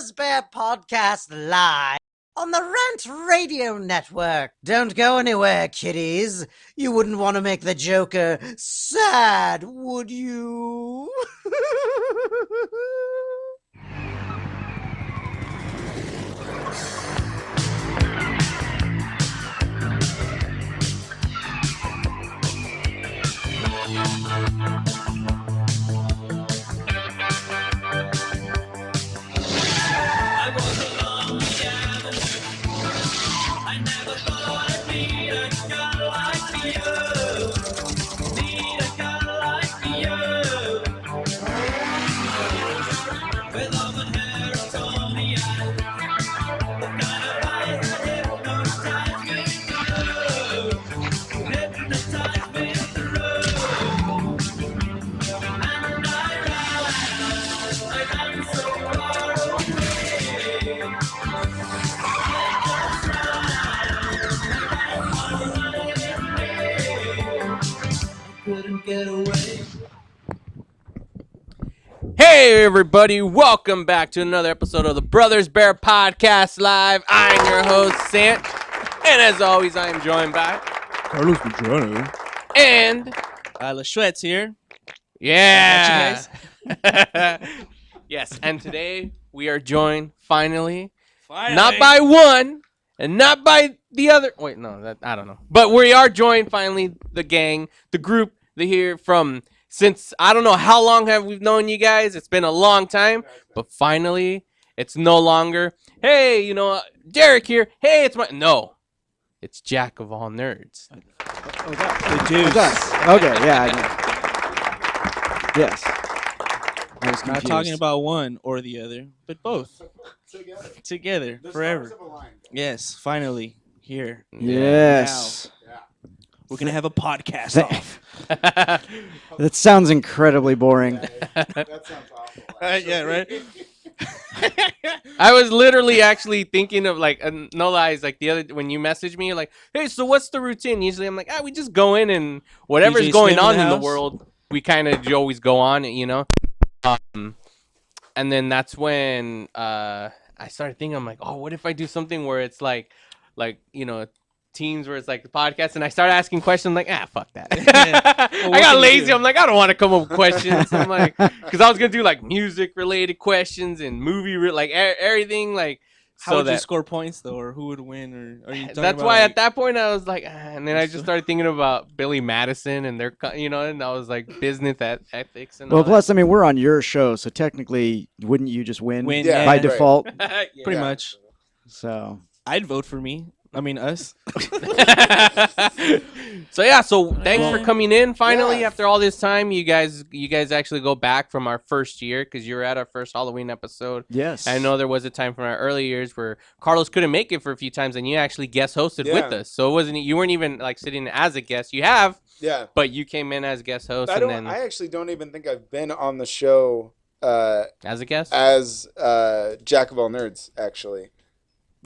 Brothers Bear Podcast live on the Rant Radio Network. Don't go anywhere, kiddies. You wouldn't want to make the Joker sad, would you? Hey everybody, welcome back to another episode of the Brothers Bear Podcast Live. I'm your host, Sant, and as always, I am joined by Carlos Pedrano and LaShuet's here. yeah, yes, and today we are joined finally, not by one and not by the other. Wait, no, that I don't know, but we are joined finally, the gang, the group, here from. Since I don't know how long have we known you guys. It's been a long time, but finally it's no longer, hey, Derek here. Hey, it's Jack of all nerds. The Deuce. Okay, yeah, I know. Yes. I was Not confused. talking about one or the other, but both. Together. Forever. Yes, finally. Here. Yes. We're going to have a podcast off. That sounds incredibly boring. That sounds awful. Yeah, right? I was literally actually thinking of no lies, the other when you messaged me, you're like, hey, so what's the routine? Usually I'm like, we just go in and whatever's DJ going Slim on in the in the house? world, we kind of always go on it, and then that's when I started thinking, I'm like, oh, what if I do something where it's teams where it's like the podcast, and I started asking questions like, fuck that. Well, I got what can you lazy. do? I'm like, I don't want to come up with questions. I'm like, because I was gonna do music related questions and movie everything How would you score points, though, or who would win? Or are you talking That's about, why at that point I was like, and then I just started thinking about Billy Madison and their, and I was like business ethics and Well, all plus, I mean, we're on your show, so technically, wouldn't you just win, Yeah, by right. default? that. Pretty Yeah. much. So, I'd vote for me. I mean, us. So thanks for coming in finally Yeah. after all this time. You guys actually go back from our first year because you were at our first Halloween episode. yes. I know there was a time from our early years where Carlos couldn't make it for a few times, and you actually guest hosted with Yeah. us. So you weren't even sitting as a guest. You have, Yeah. but you came in as guest host, I actually don't even think I've been on the show as a guest. as Jack of all nerds, actually.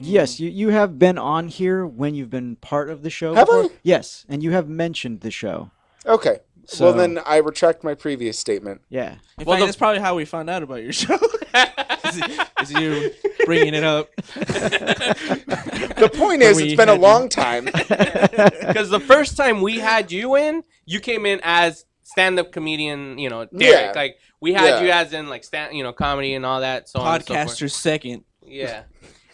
Yes, you have been on here when you've been part of the show. Have before. I? Yes, and you have mentioned the show. Okay. So, Well, then I retract my previous statement. yeah. In Well, fact, that's probably how we found out about your show. is you bringing it up. The point When is, we it's been a had you. long time. Because the first time we had you in, you came in as stand-up comedian, Derek. Yeah. We had Yeah. you as in comedy and all that. So on and so forth. Podcaster second. Yeah.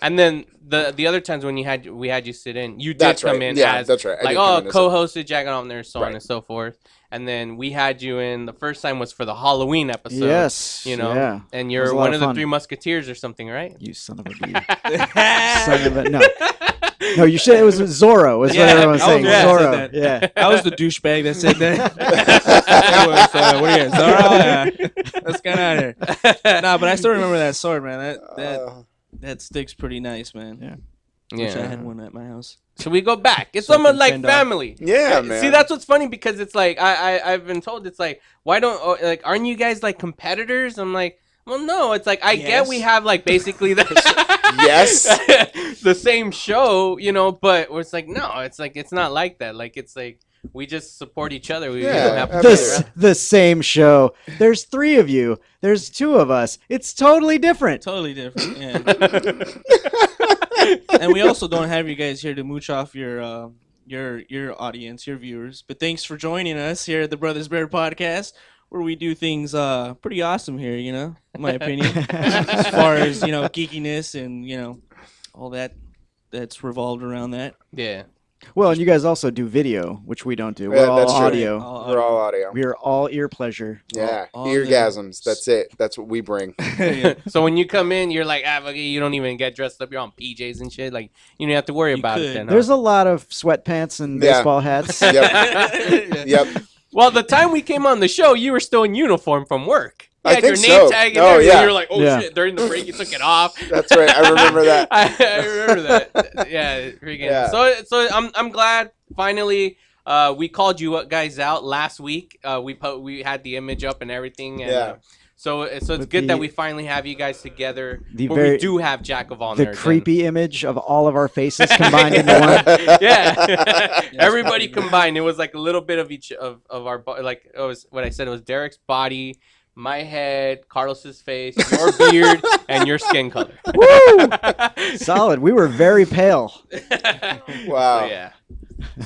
And then the other times when we had you sit in, you did That's come right. in Yeah, as that's right. I did come in as a- co-hosted Jack on there, so on Right. and so forth. And then we had you in the first time was for the Halloween episode. Yes. And Yeah. It was you're a lot one of of the fun. Three Musketeers or something, right? You son of a bee. Son of a no. No, you said it was Zorro. Is Yeah, what everyone was I was saying. the one that Zorro. said Yeah. I was the douchebag that said that. It was, what are you, Zorro? Yeah. Let's get out of here. Nah, but I still remember that sword, man. That sticks pretty nice, man. Yeah. Wish I had one at my house. So we go back. It's So I almost can like fend off. family. Yeah, man. See, that's what's funny because it's like I've been told it's like why don't aren't you guys competitors? I'm like, well, no. It's like I get Yes. we have basically the Yes. the same show, but it's like no. It's like it's not like that. It's like we just support each other. We Yeah, don't have to The same show. There's 3 of you. There's 2 of us. It's totally different. Totally different. Yeah. And we also don't have you guys here to mooch off your audience, your viewers. But thanks for joining us here at the Brothers Bear Podcast, where we do things pretty awesome here, you know, in my opinion. As far as, you know, geekiness and, you know, all that's revolved around that. Yeah. Well, and you guys also do video, which we don't do. Yeah, We're all that's true. audio. We're all audio. We are all ear pleasure. Yeah, all eargasms. That's it. That's what we bring. Yeah. So when you come in, you're like, fuck it, you don't even get dressed up. You're on PJs and shit. Like, you don't have to worry You about could. it then. There's a lot of sweatpants and Yeah. baseball hats. Yep. Yep. Well, the time we came on the show, you were still in uniform from work. You I had your think name so. tag and Oh, everything. yeah. You were like, oh Yeah. shit. During the break, you took it off. That's right. I remember that. I remember that. Yeah, freaking. Yeah. So I'm glad finally we called you guys out last week. We had the image up and everything. And, Yeah. So it's With good that the- we finally have you guys together. The Where very- we do have Jack of all The nerds. creepy image of all of our faces combined into one. Yeah, everybody combined. It was like a little bit of each of our like it was what I said. It was Derek's body, my head, Carlos's face, your beard, and your skin color. Woo! Solid. We were very pale. Wow. So, yeah.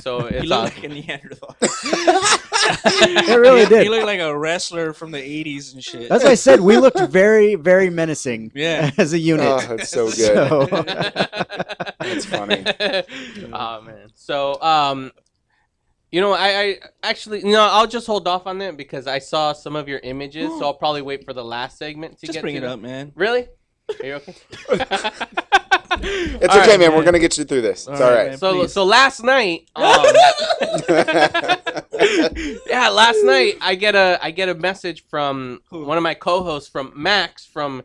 So You it's look awesome. like a Neanderthal. It really You did. look like a wrestler from the 80s and shit. As I said, we looked very, very menacing Yeah. as a unit. Oh, that's so good. So, That's funny. Oh man. So you know, I actually, you know, I'll just hold off on that because I saw some of your images, so I'll probably wait for the last segment to Just get bring to it them. up, man. Really? Are you okay? It's All okay, right, man. We're man. gonna get you through this. It's All all right, right. man. So Please. so last night, yeah, last night I get a message from Who? one of my co-hosts from Max from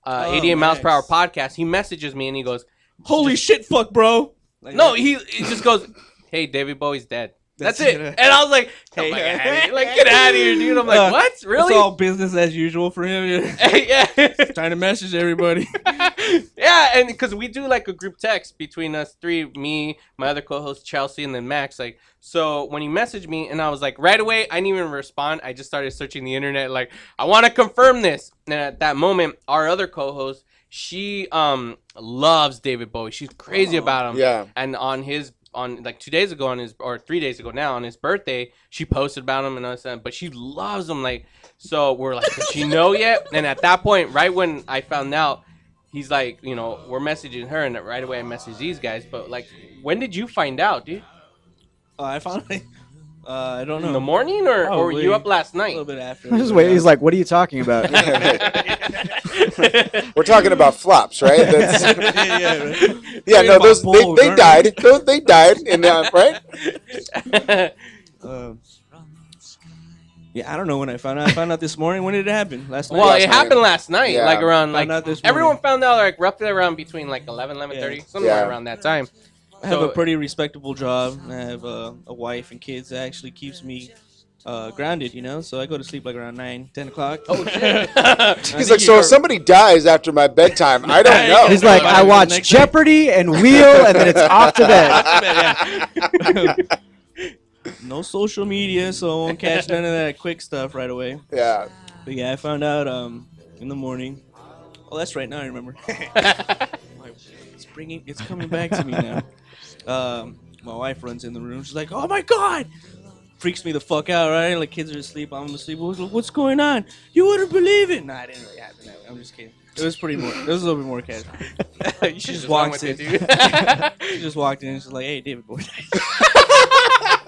Oh, 88 Miles Per Hour Max. podcast. He messages me and he goes, Holy shit, fuck, bro. Like no, that. he just goes, hey, David Bowie's dead. That's That's it. it. And I was like, Hey. get outta here. Like, get out of here, dude. I'm like, what? Really? It's all business as usual for him. yeah. Trying to message everybody. Yeah, and because we do like a group text between us three, me, my other co-host Chelsea, and then Max. Like, so when he messaged me, and I was like, right away, I didn't even respond. I just started searching the internet, like, I want to confirm this. And at that moment, our other co-host, she loves David Bowie. She's crazy about him. Yeah. And on like 2 days ago or 3 days ago now on his birthday, she posted about him and I said, but she loves him. Like, so we're like, does she know yet? And at that point, right when I found out, he's like, you know, we're messaging her, and right away I messaged these guys. But like, when did you find out, dude? I finally, I don't know. In the morning, or were Probably you up last a night? little bit after. just wait. He's like, "What are you talking about?" We're talking about flops, right? That's, yeah, right. yeah, no, about those bulls, they aren't died. Those they died, in right? Yeah, I don't know when I found out. I found out this morning. When did it happen? Last night. Well, Last it night. happened last night, Yeah. like around Found like out this everyone morning. found out like roughly around between like 11:30, something Yeah. around that time. I have So- a pretty respectable job. I have a wife and kids that actually keeps me grounded, you know. So I go to sleep like around 9, 10 o'clock. Oh shit! He's like, so if somebody dies after my bedtime, I don't know. He's like, About "I it the watch next day." Jeopardy and Wheel, and then it's off to bed." No social media, so I won't catch none of that quick stuff right away. Yeah. But yeah, I found out in the morning. Oh, that's right. Now I remember. It's coming back to me now. My wife runs in the room. She's like, "Oh my god!" Freaks me the fuck out, right? Like kids are asleep, I'm asleep. What's going on? You wouldn't believe it. Nah, it didn't really happen that way. I'm just kidding. It was pretty more. It was a little bit more casual. You She just wrong walks with in. it, dude. She just walked in and she's like, "Hey, David Bowie."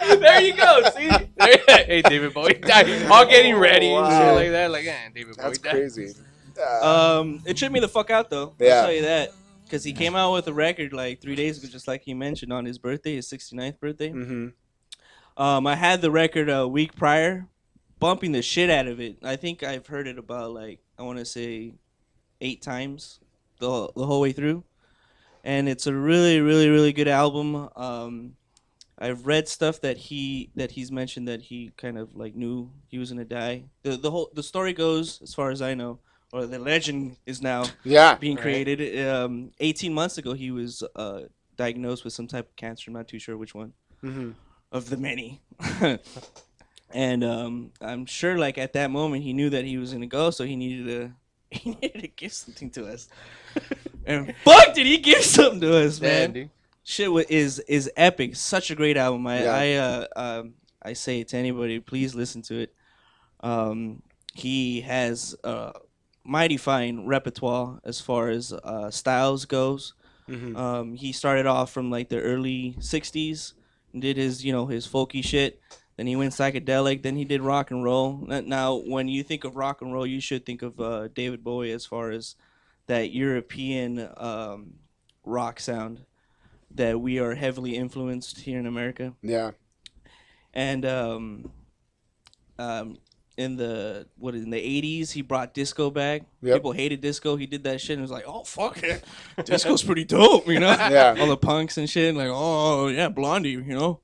There you go. See, hey, David Bowie died. All getting ready and shit Wow. like that. Like, David Bowie That's died. crazy. It tripped me the fuck out though. Yeah. I'll tell you that. Because he came out with a record like 3 days ago, just like he mentioned, on his birthday, his 69th birthday. Mm-hmm. I had the record a week prior, bumping the shit out of it. I think I've heard it about like, I want to say 8 times the whole way through. And it's a really, really, really good album. I've read stuff that he's mentioned that he kind of like knew he was gonna die. The story goes, as far as I know, or the legend is now Yeah. being Right. created. 18 months ago, he was diagnosed with some type of cancer. I'm not too sure which one. Mm-hmm. of the many. And I'm sure, like at that moment, he knew that he was gonna go, so he needed to give something to us. And fuck, did he give something to us, man? dude. Shit is epic. Such a great album. I say it to anybody, please listen to it. He has mighty fine repertoire as far as styles goes. He started off from like the early '60s and did his his folky shit. Then he went psychedelic. Then he did rock and roll. Now, when you think of rock and roll, you should think of David Bowie as far as that European rock sound that we are heavily influenced here in America. Yeah. And in the 80s, he brought disco back. Yep. People hated disco. He did that shit and was like, oh fuck it, disco's pretty dope, you know? Yeah. All the punks and shit, like, oh yeah, Blondie, you know.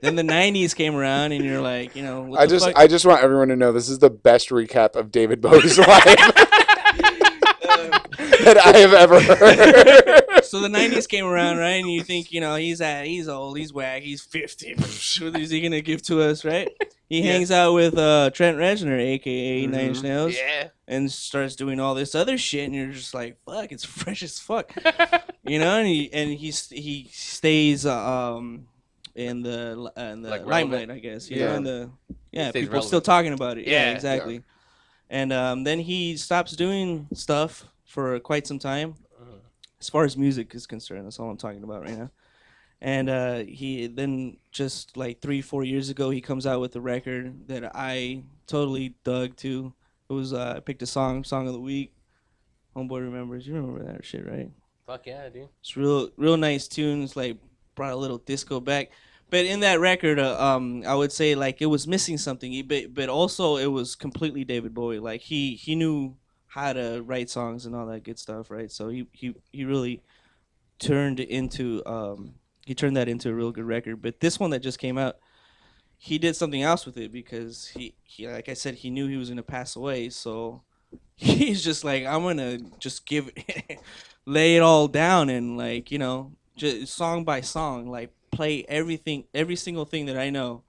Then the 90s came around, and you're like, what I the just fuck? I just want everyone to know this is the best recap of David Bowie's life that I have ever heard. So the 90s came around, right? And you think, he's old, he's whack, he's 50. What is he gonna give to us, right? He hangs out with Trent Reznor, aka Nine Inch Nails, Yeah. and starts doing all this other shit, and you're just like, fuck, it's fresh as fuck, And he stays in the Like limelight, relevant. I guess. Yeah. Stays people relevant. still talking about it. Yeah. Exactly. And then he stops doing stuff for quite some time. As far as music is concerned, that's all I'm talking about right now. And he then just like 3-4 years ago, he comes out with a record that I totally dug to. It was I picked a song of the week. Homeboy remembers. You remember that shit, right? Fuck yeah, dude. It's real nice tunes. Like brought a little disco back. But in that record, I would say like it was missing something. But also it was completely David Bowie. Like he knew how to write songs and all that good stuff, right? So he really turned that into a real good record. But this one that just came out, he did something else with it because he like I said, he knew he was gonna pass away. So he's just like, I'm gonna just lay it all down and like just song by song, like play every single thing that I know,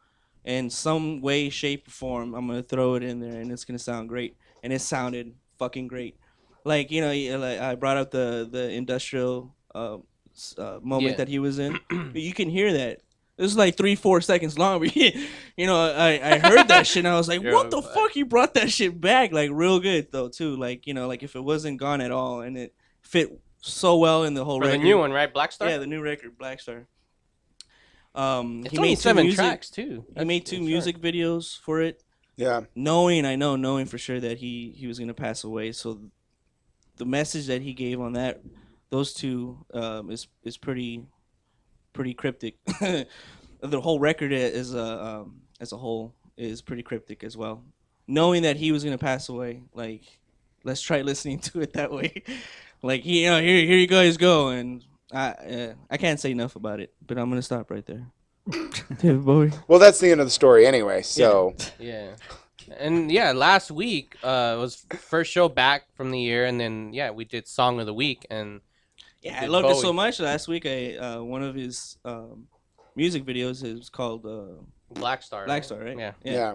in some way, shape, or form. I'm gonna throw it in there, and it's gonna sound great. And it sounded fucking great. Like like I brought up the industrial moment that he was in. You can hear that. This is like 3-4 seconds long, but I heard that shit and I was like, what the fuck? He brought that shit back, like real good though too. Like like if it wasn't gone at all, and it fit so well in the whole For record. the new one, right? Black Star? Yeah, the new record, Black Star. It's He only made 7 music, tracks, too. He made 2 music videos for it, Yeah. knowing for sure that he was gonna pass away. So the message that he gave on those 2 is pretty cryptic. The whole record as a whole is pretty cryptic as well. Knowing that he was gonna pass away, like let's try listening to it that way. Like here you guys go, and I can't say enough about it, but I'm gonna stop right there. David Bowie. Well, that's the end of the story anyway. So Yeah. And yeah, last week was first show back from the year, and then we did Song of the Week, and Yeah, I did loved it Bowie. so much. Last week, one of his music videos is called Black Star. Black Star, right? Yeah. yeah.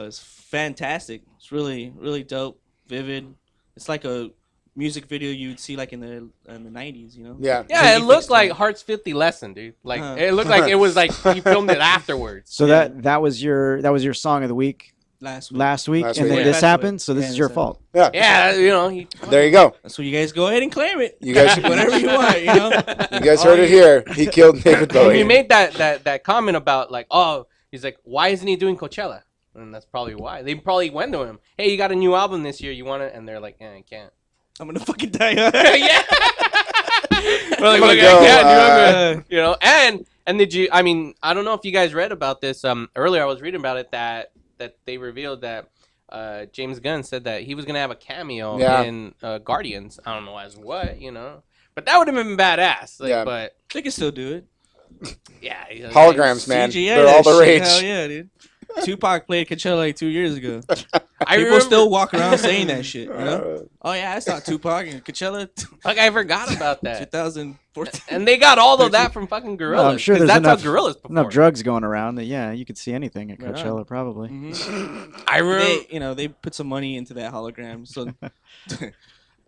It's fantastic. It's really, really dope, vivid. It's like a music video you'd see like in the 90s, Yeah. Yeah, it He looked fixed like it. Heart's 50 Lesson, dude. Like Uh-huh. it looked like it was like he filmed it afterwards. So that was your song of the week last week. last week, Last and week. then Yeah. this happened. So this Yeah, is your so- fault. Yeah. Yeah, he There you go. So you guys go ahead and claim it. You guys Whatever you want, You guys heard it here. He killed David Well, Bowie. he made that comment about like, oh, he's like, why isn't he doing Coachella? And that's probably why. They probably went to him. Hey, you got a new album this year. You want it? And they're like, I can't. I'm gonna fucking die. Yeah. We're like, I'm gonna "Okay, go, I can't, dude, I'm gonna-" you know. And did you? I mean, I don't know if you guys read about this. Earlier I was reading about it that they revealed that James Gunn said that he was gonna have a cameo in Guardians. I don't know as what, but that would have been badass. Like, Yeah. But They can still do it. yeah, Holograms, man. CGI They're that all the shit. rage. Hell yeah, dude. Tupac played Coachella like 2 years ago. I People remember, still walk around saying that shit. Oh yeah, I saw Tupac and Coachella like I forgot about that. 2000 And they got all of that from fucking Gorillas. I'm sure 'cause there's that's how Gorillas perform. enough drugs going around that you could see anything at Right on. Coachella probably. I remember. They put some money into that hologram, so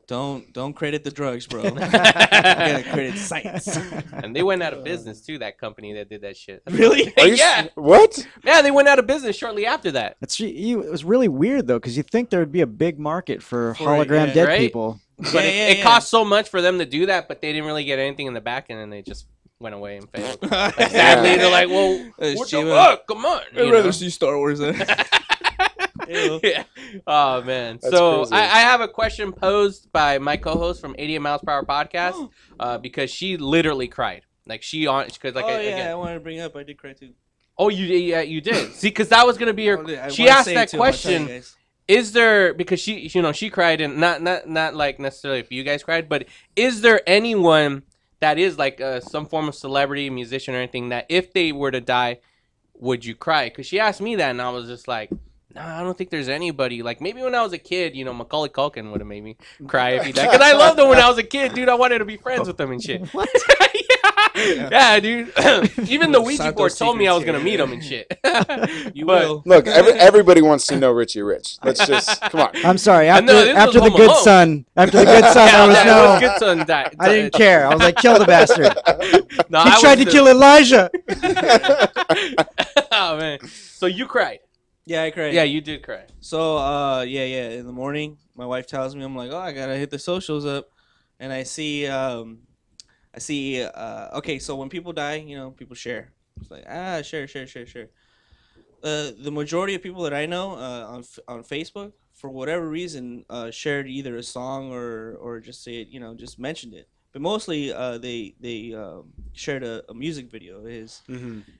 don't credit the drugs, bro. You gotta credit science. And they went out of business too. That company that did that shit. Really? Are you Yeah. What? Yeah, they went out of business shortly after that. It was really weird though, because you think there would be a big market for For it, hologram yeah. dead Right? people. But it cost so much for them to do that, but they didn't really get anything in the back end, and they just went away and failed. Sadly, Yeah. they're like, "Well, what the Shiva. fuck? Come on!" I'd you rather know? see Star Wars than. Ew. Yeah. Oh man. That's So crazy. I have a question posed by my co-host from 88 Miles Per Hour podcast, because she literally cried. Like because like I wanted to bring up. I did cry too. oh you did see because that was gonna be her. I She wanna asked say it that too, I'll tell you question. guys. Is there because she cried and not like necessarily if you guys cried, but is there anyone that is like some form of celebrity, musician, or anything that if they were to die, would you cry? Because she asked me that and I was just like, no, I don't think there's anybody. Like maybe when I was a kid, Macaulay Culkin would have made me cry if he died. Because I loved him when I was a kid, dude. I wanted to be friends with him and shit. What? yeah, dude. Even the Ouija Santos board told me I was secrets gonna here. meet him and shit. You But- will. Look, everybody wants to know Richie Rich. Let's just come on. I'm sorry. I After know, this after was the Home good Alone. son, there was yeah, no. it was good son died. I didn't care. I was like, kill the bastard. No, He I tried to was kill Elijah. Oh man. So you cried. Yeah, I cried. Yeah, you did cry. So, yeah. In the morning, my wife tells me, I'm like, oh, I gotta hit the socials up, and I see. Okay, so when people die, people share. It's like share. The majority of people that I know on Facebook, for whatever reason, shared either a song or just say it, just mentioned it. But mostly, they shared a music video of his.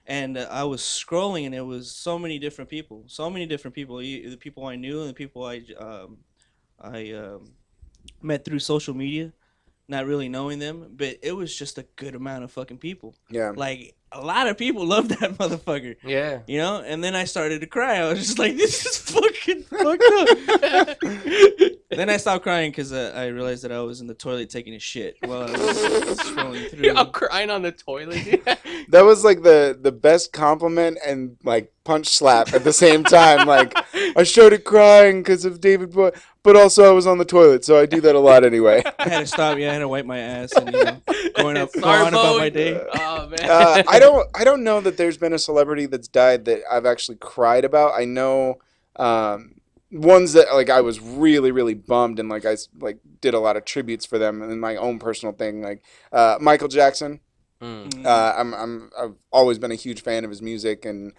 And I was scrolling, and it was so many different people. The people I knew and the people I met through social media, not really knowing them. But it was just a good amount of fucking people. Yeah. Like, a lot of people love that motherfucker. Yeah. And then I started to cry. I was just like, this is fucking fucked up. Then I stopped crying because I realized that I was in the toilet taking a shit while I was scrolling through. I'm crying on the toilet. Dude. That was like the best compliment and like punch slap at the same time. Like I started crying because of David Bowie, but also I was on the toilet, so I do that a lot anyway. I had to stop. Yeah, I had to wipe my ass and going on Sorry, about my Bowie. day. Oh man. I don't know that there's been a celebrity that's died that I've actually cried about. I know ones that like I was really really bummed and like I like did a lot of tributes for them and my own personal thing like Michael Jackson. I've always been a huge fan of his music, and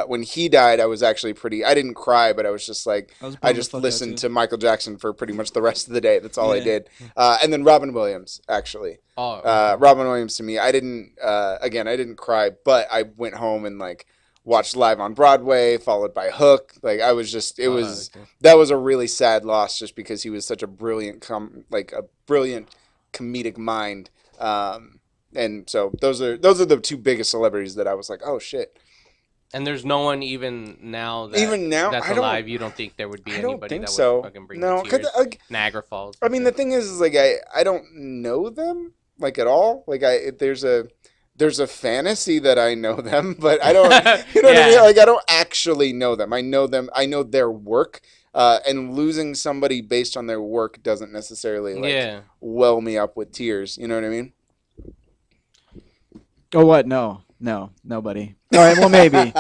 when he died, I was actually I didn't cry, but I was just like, I just listened to Michael Jackson for pretty much the rest of the day. That's all I did. And then Robin Williams, actually. Robin Williams to me, I didn't cry, but I went home and like watched Live on Broadway, followed by Hook. Like I was just, that was a really sad loss just because he was such a brilliant, brilliant comedic mind. And so those are the two biggest celebrities that I was like, oh shit. And there's no one even now that's alive. You don't think there would be anybody that would fucking bring you tears? Niagara Falls. I mean, the thing is like I don't know them like at all. Like there's a fantasy that I know them, but I don't. You know what I mean? Like I don't actually know them. I know them. I know their work. And losing somebody based on their work doesn't necessarily well me up with tears. You know what I mean? Oh, what? No, nobody. All right, well, maybe.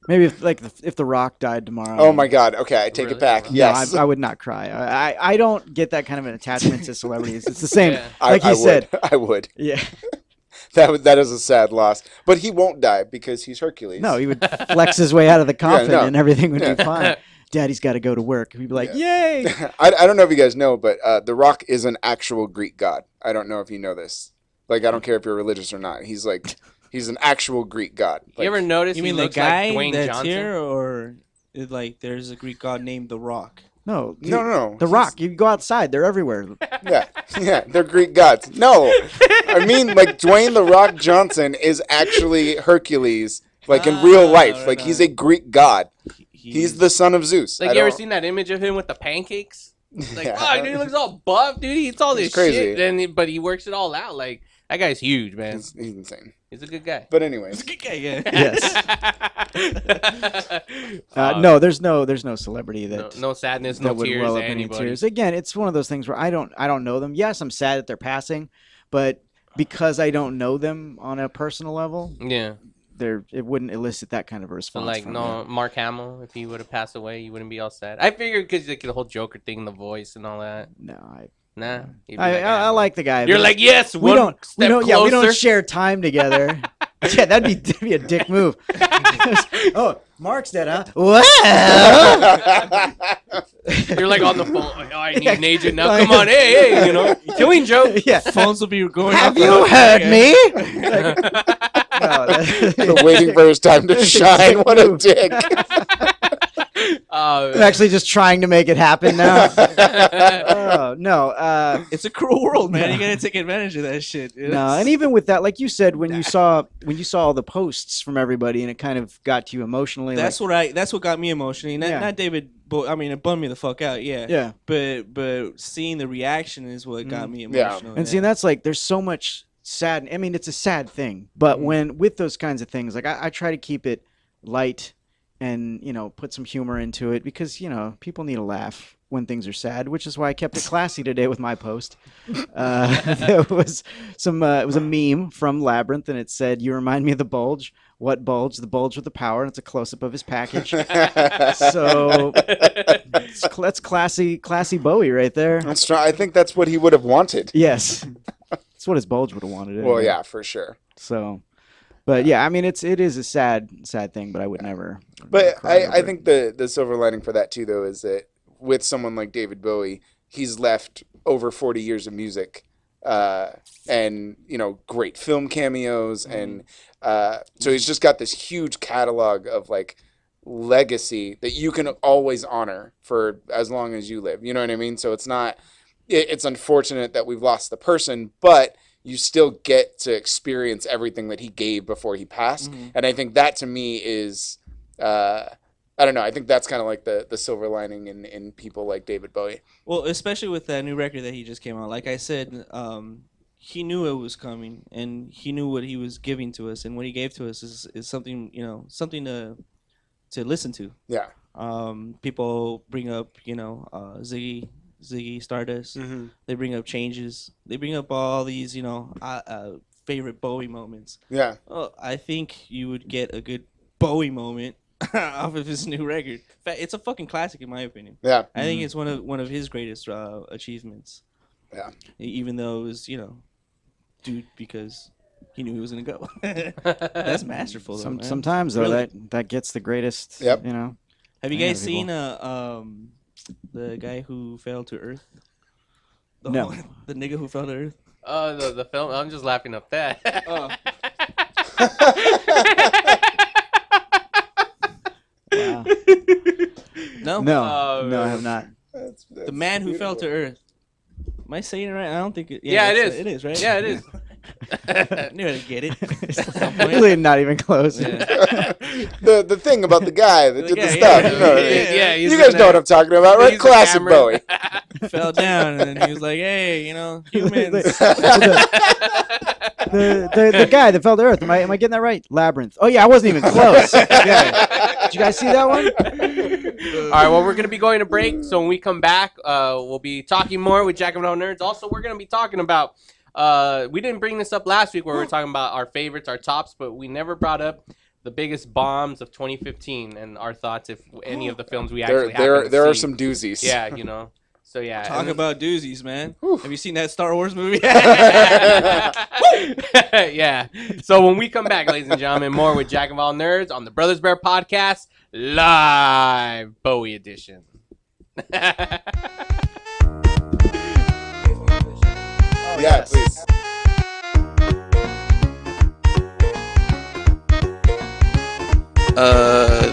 Maybe if The Rock died tomorrow. Oh my God! Okay, I take it back. Yes, no, I would not cry. I don't get that kind of an attachment to celebrities. It's the same. Like you said, I would. Yeah. That is a sad loss, but he won't die because he's Hercules. No, he would flex his way out of the coffin, and everything would be fine. Daddy's got to go to work. He'd be like, "Yay!" I don't know if you guys know, but The Rock is an actual Greek god. I don't know if you know this. Like, I don't care if you're religious or not. He's an actual Greek god. Like, you ever notice? You he mean the looks guy like Dwayne that's Johnson? here, or like there's a Greek god named The Rock? No, no. The Rock. You go outside; they're everywhere. Yeah, they're Greek gods. No, I mean like Dwayne The Rock Johnson is actually Hercules, like in real life. Like he's a Greek god. He's the son of Zeus. Like, you ever seen that image of him with the pancakes? Like, wow, dude, he looks all buff, dude. He eats all this crazy. shit, but he works it all out. Like, That guy's huge, man. He's insane. He's a good guy. But anyways, Yeah. No, there's no celebrity that no sadness, that no would tears, well up any anybody. tears. Again, it's one of those things where I don't know them. Yes, I'm sad that they're passing, but because I don't know them on a personal level, Yeah. it wouldn't elicit that kind of a So response. like, from no, me. Mark Hamill, if he would have passed away, you wouldn't be all sad. I figured because like the whole Joker thing, the voice and all that. No, Nah. you'd be I like, like the guy. You're but like, yes, we one don't step we don't closer. share time together. Yeah, that'd be a dick move. Oh, Mark's dead, huh? Well, You're like on the phone. Like, oh, I need an agent now. Come on, hey, killing joke. yeah. Phones will be going. Have off you the- heard Yeah. me? No, that- waiting for his time to shine. What a dick. I'm actually just trying to make it happen now. Oh no, It's a cruel world, man. You gotta take advantage of that shit. no, and even with that, like you said, when you saw all the posts from everybody, and it kind of got to you emotionally. that's what got me emotionally. Yeah. Not David. I mean, it bummed me the fuck out. Yeah. yeah. But seeing the reaction is what got me Yeah. emotional. And see, that's like there's so much sad. I mean, it's a sad thing, but when with those kinds of things, like I try to keep it light and put some humor into it because people need a laugh when things are sad, which is why I kept it classy today with my post. There was it was a meme from Labyrinth, and it said, "You remind me of the Bulge." What bulge? The bulge with the power, and it's a close up of his package. So that's classy Bowie right there. That's true. I think that's what he would have wanted. Yes, that's what his bulge would have wanted. Well, anyway. yeah, for sure. So, but yeah, I mean, it is a sad thing, but I would never. But cry over I it. think the silver lining for that too, though, is that with someone like David Bowie, he's left over 40 years of music, and great film cameos, and so he's just got this huge catalog of like legacy that you can always honor for as long as you live. You know what I mean? So it's not. It's unfortunate that we've lost the person, but you still get to experience everything that he gave before he passed, and I think that to me is. I don't know. I think that's kind of like the silver lining in people like David Bowie. Well, especially with that new record that he just came out. Like I said, he knew it was coming, and he knew what he was giving to us, and what he gave to us is something something to listen to. Yeah. People bring up Ziggy Stardust. They bring up Changes. They bring up all these favorite Bowie moments. Yeah. Oh, I think you would get a good Bowie moment off of his new record. In fact, it's a fucking classic in my opinion. Yeah. I think it's one of his greatest achievements. Yeah. Even though it was dude because he knew he was gonna go. That's masterful. Though, man. Sometimes though Really. that gets the greatest. Yep. Have you Yeah, guys seen people. the guy who fell to Earth? No. The nigga who fell to Earth. The film. I'm just laughing up that. Oh. Wow. No. No, Oh, I man. have not. That's The man who fell to beautiful. Earth. Am I saying it right? I don't think it. Yeah, it that's- is. It is, right? Yeah, it is. I knew how to get it. Really not even close. Yeah. the thing about the guy that did the guy, stuff. yeah. You know what I mean? Yeah, he's You guys the- know what I'm talking about, right? he's the Classic camera. Bowie. Fell down, and then he was like, "Hey, humans." The guy that fell to Earth. Am I getting that right? Labyrinth. Oh yeah, I wasn't even close. Yeah. Did you guys see that one? All right, well, we're going to be going to break. So when we come back, we'll be talking more with Jack of All Nerds. Also, we're going to be talking about, we didn't bring this up last week where we were talking about our favorites, our tops, but we never brought up the biggest bombs of 2015 and our thoughts if any of the films we actually There are some doozies. Yeah, So, yeah. Talk and- about doozies, man. Have you seen that Star Wars movie? Yeah. So when we come back, ladies and gentlemen, more with Jack of All Nerds on the Brothers Bear Podcast, live Bowie edition. Yeah, please.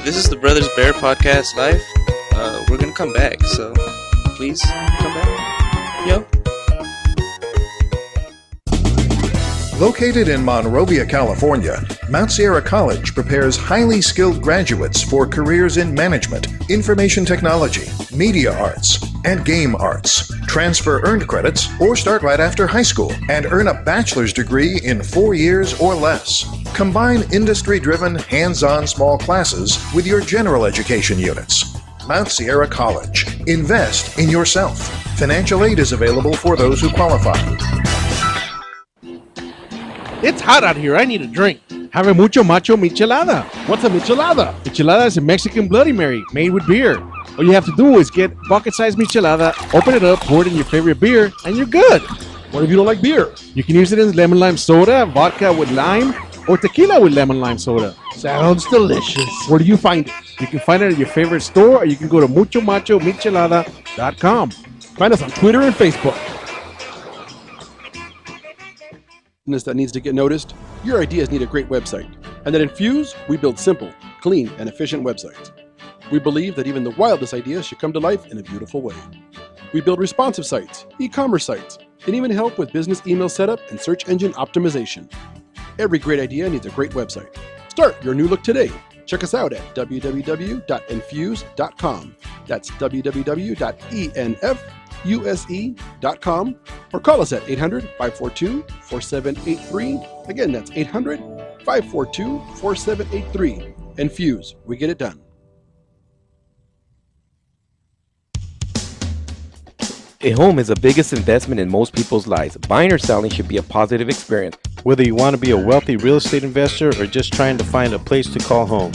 This is the Brothers Bear Podcast Live. We're gonna come back, so please come back. Yo. Located in Monrovia, California, Mount Sierra College prepares highly skilled graduates for careers in management, information technology, media arts, and game arts. Transfer earned credits or start right after high school and earn a bachelor's degree in 4 years or less. Combine industry-driven, hands-on small classes with your general education units. Mount Sierra College. Invest in yourself. Financial aid is available for those who qualify. It's hot out here. I need a drink. Have a mucho macho michelada. What's a michelada? Michelada is a Mexican Bloody Mary made with beer. All you have to do is get bucket-sized michelada, open it up, pour it in your favorite beer, and you're good. What if you don't like beer? You can use it in lemon lime soda, vodka with lime, or tequila with lemon lime soda. Sounds delicious. Where do you find it? You can find it at your favorite store, or you can go to muchomachomichelada.com. Find us on Twitter and Facebook. That needs to get noticed, your ideas need a great website. And at Infuse, we build simple, clean, and efficient websites. We believe that even the wildest ideas should come to life in a beautiful way. We build responsive sites, e-commerce sites, and even help with business email setup and search engine optimization. Every great idea needs a great website. Start your new look today. Check us out at www.infuse.com. That's www.enfuse.com, or call us at 800-542-4783. Again, that's 800-542-4783. Infuse, we get it done. A home is the biggest investment in most people's lives. Buying or selling should be a positive experience. Whether you want to be a wealthy real estate investor or just trying to find a place to call home,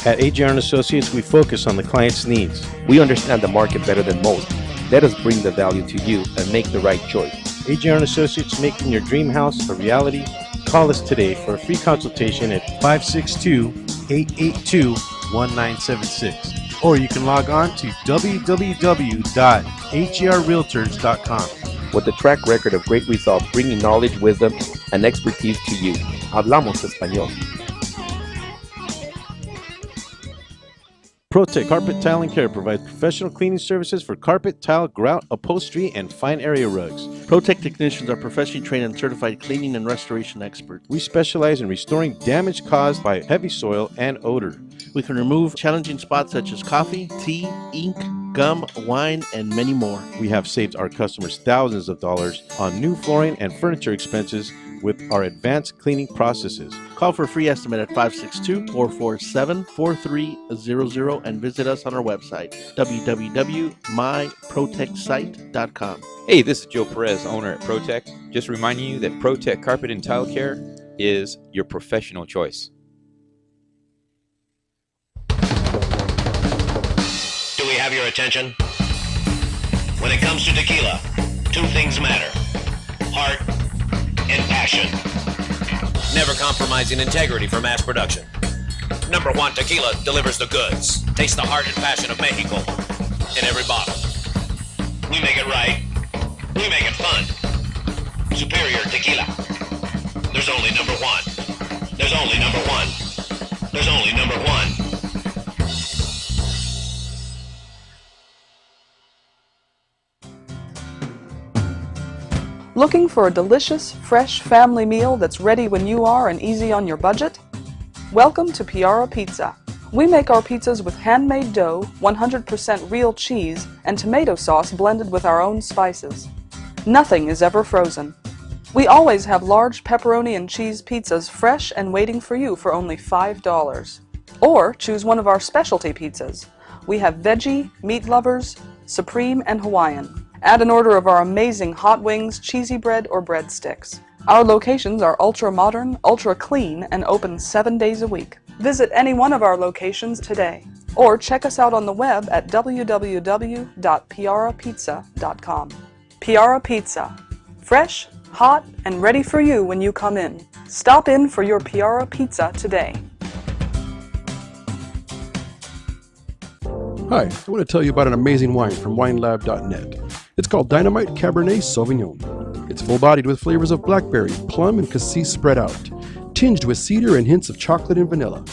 at AJR & Associates, we focus on the client's needs. We understand the market better than most. Let us bring the value to you and make the right choice. AJR & Associates, making your dream house a reality. Call us today for a free consultation at 562-882-1976. Or you can log on to www.agrrealtors.com. With a track record of great results, bringing knowledge, wisdom, and expertise to you. Hablamos español. ProTech Carpet Tile and Care provides professional cleaning services for carpet, tile, grout, upholstery, and fine area rugs. ProTech technicians are professionally trained and certified cleaning and restoration experts. We specialize in restoring damage caused by heavy soil and odor. We can remove challenging spots such as coffee, tea, ink, gum, wine, and many more. We have saved our customers thousands of dollars on new flooring and furniture expenses with our advanced cleaning processes. Call for a free estimate at 562-447-4300 and visit us on our website, www.myprotechsite.com. Hey, this is Joe Perez, owner at ProTech. Just reminding you that ProTech Carpet and Tile Care is your professional choice. Do we have your attention? When it comes to tequila, two things matter: heart and passion. Never compromising integrity for mass production. Number one Tequila delivers the goods. Taste the heart and passion of Mexico in every bottle. We make it right. We make it fun. Superior Tequila. There's only number one. There's only number one. There's only number one. Looking for a delicious, fresh family meal that's ready when you are and easy on your budget? Welcome to Piara Pizza. We make our pizzas with handmade dough, 100% real cheese, and tomato sauce blended with our own spices. Nothing is ever frozen. We always have large pepperoni and cheese pizzas fresh and waiting for you for only $5. Or choose one of our specialty pizzas. We have veggie, meat lovers, supreme, and Hawaiian. Add an order of our amazing hot wings, cheesy bread, or breadsticks. Our locations are ultra-modern, ultra-clean, and open 7 days a week. Visit any one of our locations today, or check us out on the web at www.piarapizza.com. Piara Pizza. Fresh, hot, and ready for you when you come in. Stop in for your Piara Pizza today. Hi, I want to tell you about an amazing wine from winelab.net. It's called Dynamite Cabernet Sauvignon. It's full-bodied with flavors of blackberry, plum, and cassis spread out, tinged with cedar and hints of chocolate and vanilla.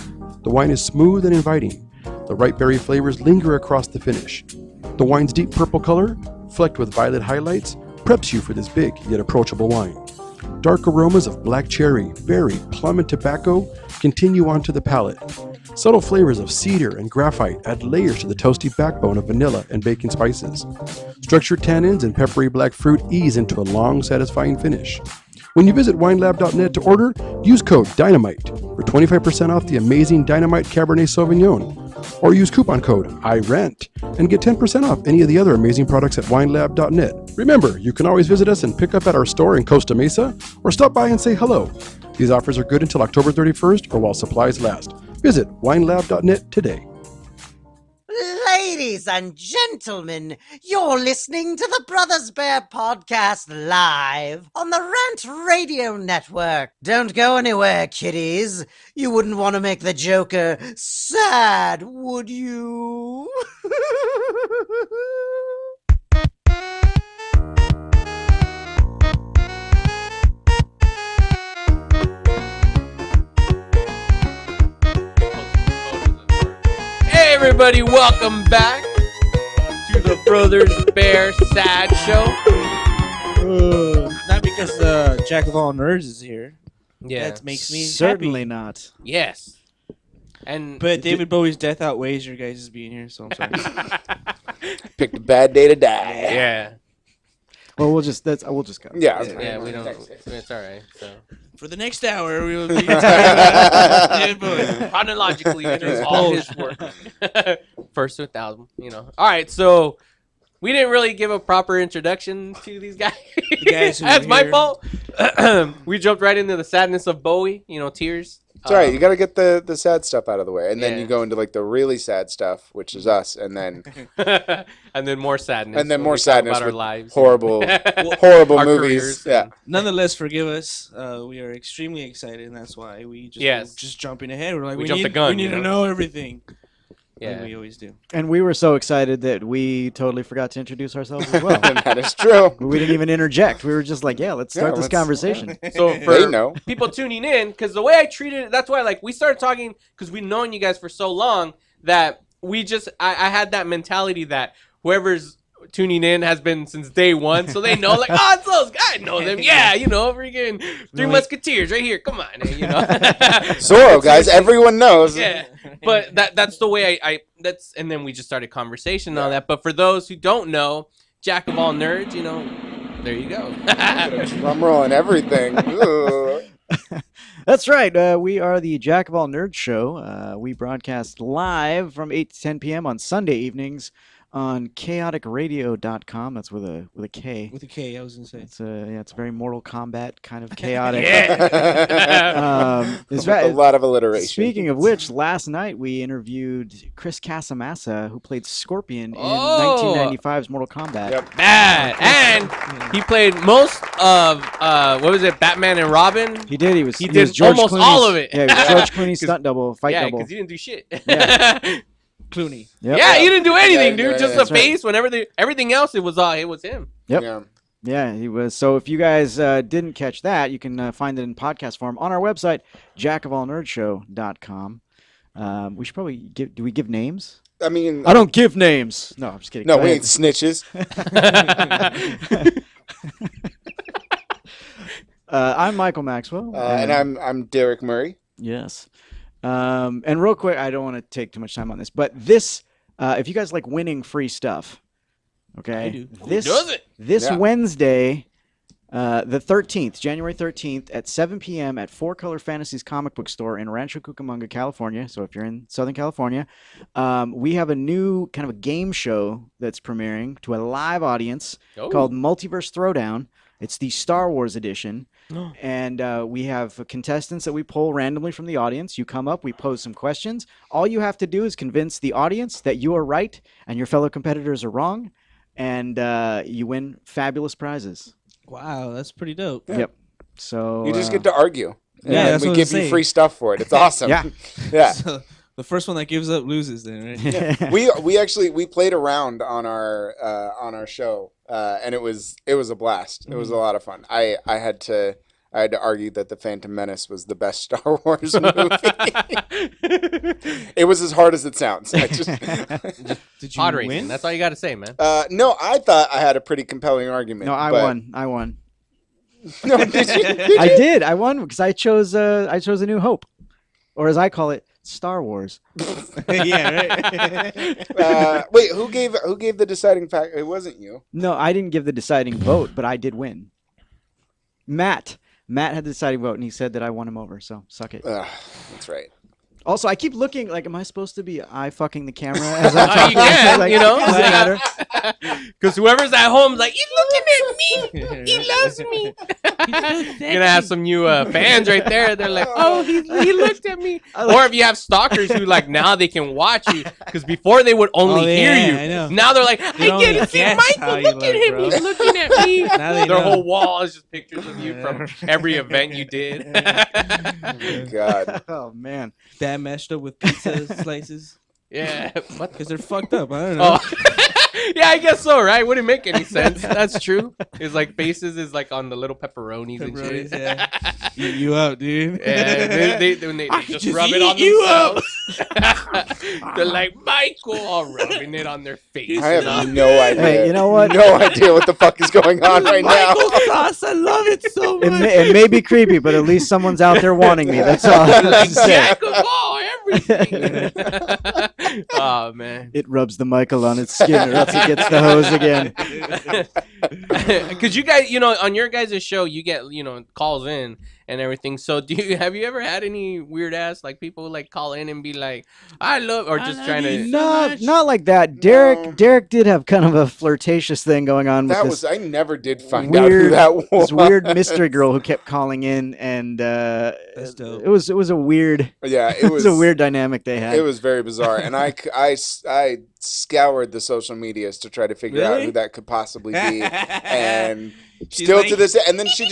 The wine is smooth and inviting. The ripe berry flavors linger across the finish. The wine's deep purple color, flecked with violet highlights, preps you for this big yet approachable wine. Dark aromas of black cherry, berry, plum, and tobacco continue onto the palate. Subtle flavors of cedar and graphite add layers to the toasty backbone of vanilla and baking spices. Structured tannins and peppery black fruit ease into a long, satisfying finish. When you visit winelab.net to order, use code DYNAMITE for 25% off the amazing Dynamite Cabernet Sauvignon. Or use coupon code IRENT and get 10% off any of the other amazing products at winelab.net. Remember, you can always visit us and pick up at our store in Costa Mesa or stop by and say hello. These offers are good until October 31st or while supplies last. Visit winelab.net today. Ladies and gentlemen, you're listening to the Brothers Bear podcast live on the Rant Radio Network. Don't go anywhere, kiddies. You wouldn't want to make the Joker sad, would you? Hey everybody, welcome back to the Brothers Bear Sad Show. Not because Jack of all nerds is here. Yeah, That makes me Certainly happy. not. yes. And But David Bowie's death outweighs your guys' being here, so I'm sorry. Picked a bad day to die. yeah, Well, we'll just go. Yeah. yeah, we don't. It's all right. So For the next hour, we will be David Bowie. chronologically, it is all his work. First to 1,000, you know. All right, so we didn't really give a proper introduction to these guys. guys who That's are my here. fault. We jumped right into the sadness of Bowie. You know, tears. It's all right. You got to get the sad stuff out of the way. And then Yeah. you go into like the really sad stuff, which is us. And then and then more sadness. and then when more we talk sadness about our with lives. horrible, horrible Our movies. careers Yeah. and- Nonetheless, forgive us. We are extremely excited, and that's why we just Yes. just jumping ahead. We're like, We we jumped need, the gun, we need you to know? know everything. Yeah. Like we always do. And we were so excited that we totally forgot to introduce ourselves as well. And that is true. We didn't even interject. We were just like, yeah, let's start Yeah, this let's- conversation. So They for know. people tuning in, because the way I treated it, that's why like we started talking because we've known you guys for so long that we just I had that mentality that whoever's tuning in has been since day one, so they know like, oh, it's those guys, know them, yeah, you know, freaking Three Musketeers right here, come on, you know. Zorro, guys. Everyone knows. Yeah, but that's the way I that's, and then we just started conversation and all that. But for those who don't know, Jack of all nerds, you know, there you go. Drum roll and everything. Ooh. That's right. We are the Jack of All Nerds show. We broadcast live from 8 to 10 p.m. on Sunday evenings on chaoticradio.com. That's with a K. With a K, I was gonna say. It's it's a very Mortal Kombat kind of chaotic. With a lot of alliteration. Speaking of which, last night we interviewed Chris Casamassa, who played Scorpion in Oh. 1995's Mortal Kombat. Yep. Bad, and he played most of what was it, Batman and Robin? He did. He He was did George almost Clooney's- all of it. Yeah, he was George Clooney's 'Cause- stunt double, fight yeah, double. because he didn't do shit. Yeah. Clooney. Yep. Yeah, he didn't do anything, Yeah, dude. Just that's the right. face. Whenever everything else, it was him. Yep. Yeah. Yeah, he was. So if you guys didn't catch that, you can find it in podcast form on our website, jackofallnerdshow.com. We should probably give. Do we give names? I mean, I don't give names. No, I'm just kidding. no, Go we ahead. ain't snitches. I'm Michael Maxwell. And I'm Derek Murray. Yes. And real quick, I don't want to take too much time on this, but this, if you guys like winning free stuff, okay, I do. this doesn't? this Yeah. Wednesday, the 13th, January 13th at 7 p.m. at Four Color Fantasies comic book store in Rancho Cucamonga, California. So if you're in Southern California, we have a new kind of a game show that's premiering to a live audience Oh. called Multiverse Throwdown. It's the Star Wars edition. And we have contestants that we pull randomly from the audience. You come up, we pose some questions. All you have to do is convince the audience that you are right and your fellow competitors are wrong. And you win fabulous prizes. Wow, that's pretty dope. Yep. So You just get to argue. Yeah, And that's we what I give was you saying. free stuff for it. It's awesome. Yeah. Yeah. So, the first one that gives up loses, then, right? we actually played around on our show, and it was a blast. It was a lot of fun. I had to argue that the Phantom Menace was the best Star Wars movie. It was as hard as it sounds. I just Did you Pod win? racing. That's all you got to say, man. no, I thought I had a pretty compelling argument. No, I but- won. I won. No, did you? Did I you? did. I won because I chose a New Hope, or as I call it, Star Wars. Yeah, right. Wait, who gave the deciding factor? It wasn't you. No, I didn't give the deciding vote, but I did win. Matt had the deciding vote, and he said that I won him over. So suck it. That's right. Also, I keep looking like, am I supposed to be eye fucking the camera as I'm talking? You can, Like, you know, does it matter? because whoever's at home is like, he's looking at me. He loves me. You're gonna have some new fans right there. They're like, oh, he looked at me. Or if you have stalkers who like now they can watch you, because before they would only hear you. I know. Now they're like, They I didn't see guess how Michael. you Look at look, him. bro. He's looking at me. Now they Their know. whole wall is just pictures of you from every event you did. God. Oh man. That meshed up with pizza slices. Yeah. What? Because they're fucked up. I don't know. Oh. Yeah, I guess so, right? Wouldn't make any sense. That's true. It's like faces is like on the little pepperonis and shit. Yeah. Eat you up, dude. Yeah, when they I just just rub it eat on you up. themselves. They're like, Michael, all rubbing it on their face. I have no idea. Hey, you know what? No idea what the fuck is going on right now. Michael sauce, I love it so much. It may be creepy, but at least someone's out there wanting me. That's all. I Like have to say. Jack of all everything. Oh man. It rubs the Michael on its skin, or else it gets the hose again. Because you guys, you know, on your guys' show, you get, you know, calls in and everything. So have you ever had any weird ass like people like call in and be like, I love, or just trying to? Not like that. Derek did have kind of a flirtatious thing going on with That this was I never did find out who that was. this weird mystery girl who kept calling in, and That's dope. it was a weird. Yeah, It was a weird dynamic they had. It was very bizarre, and I scoured the social medias to try to figure out Really? who that could possibly be, and She's still like- to this, and then she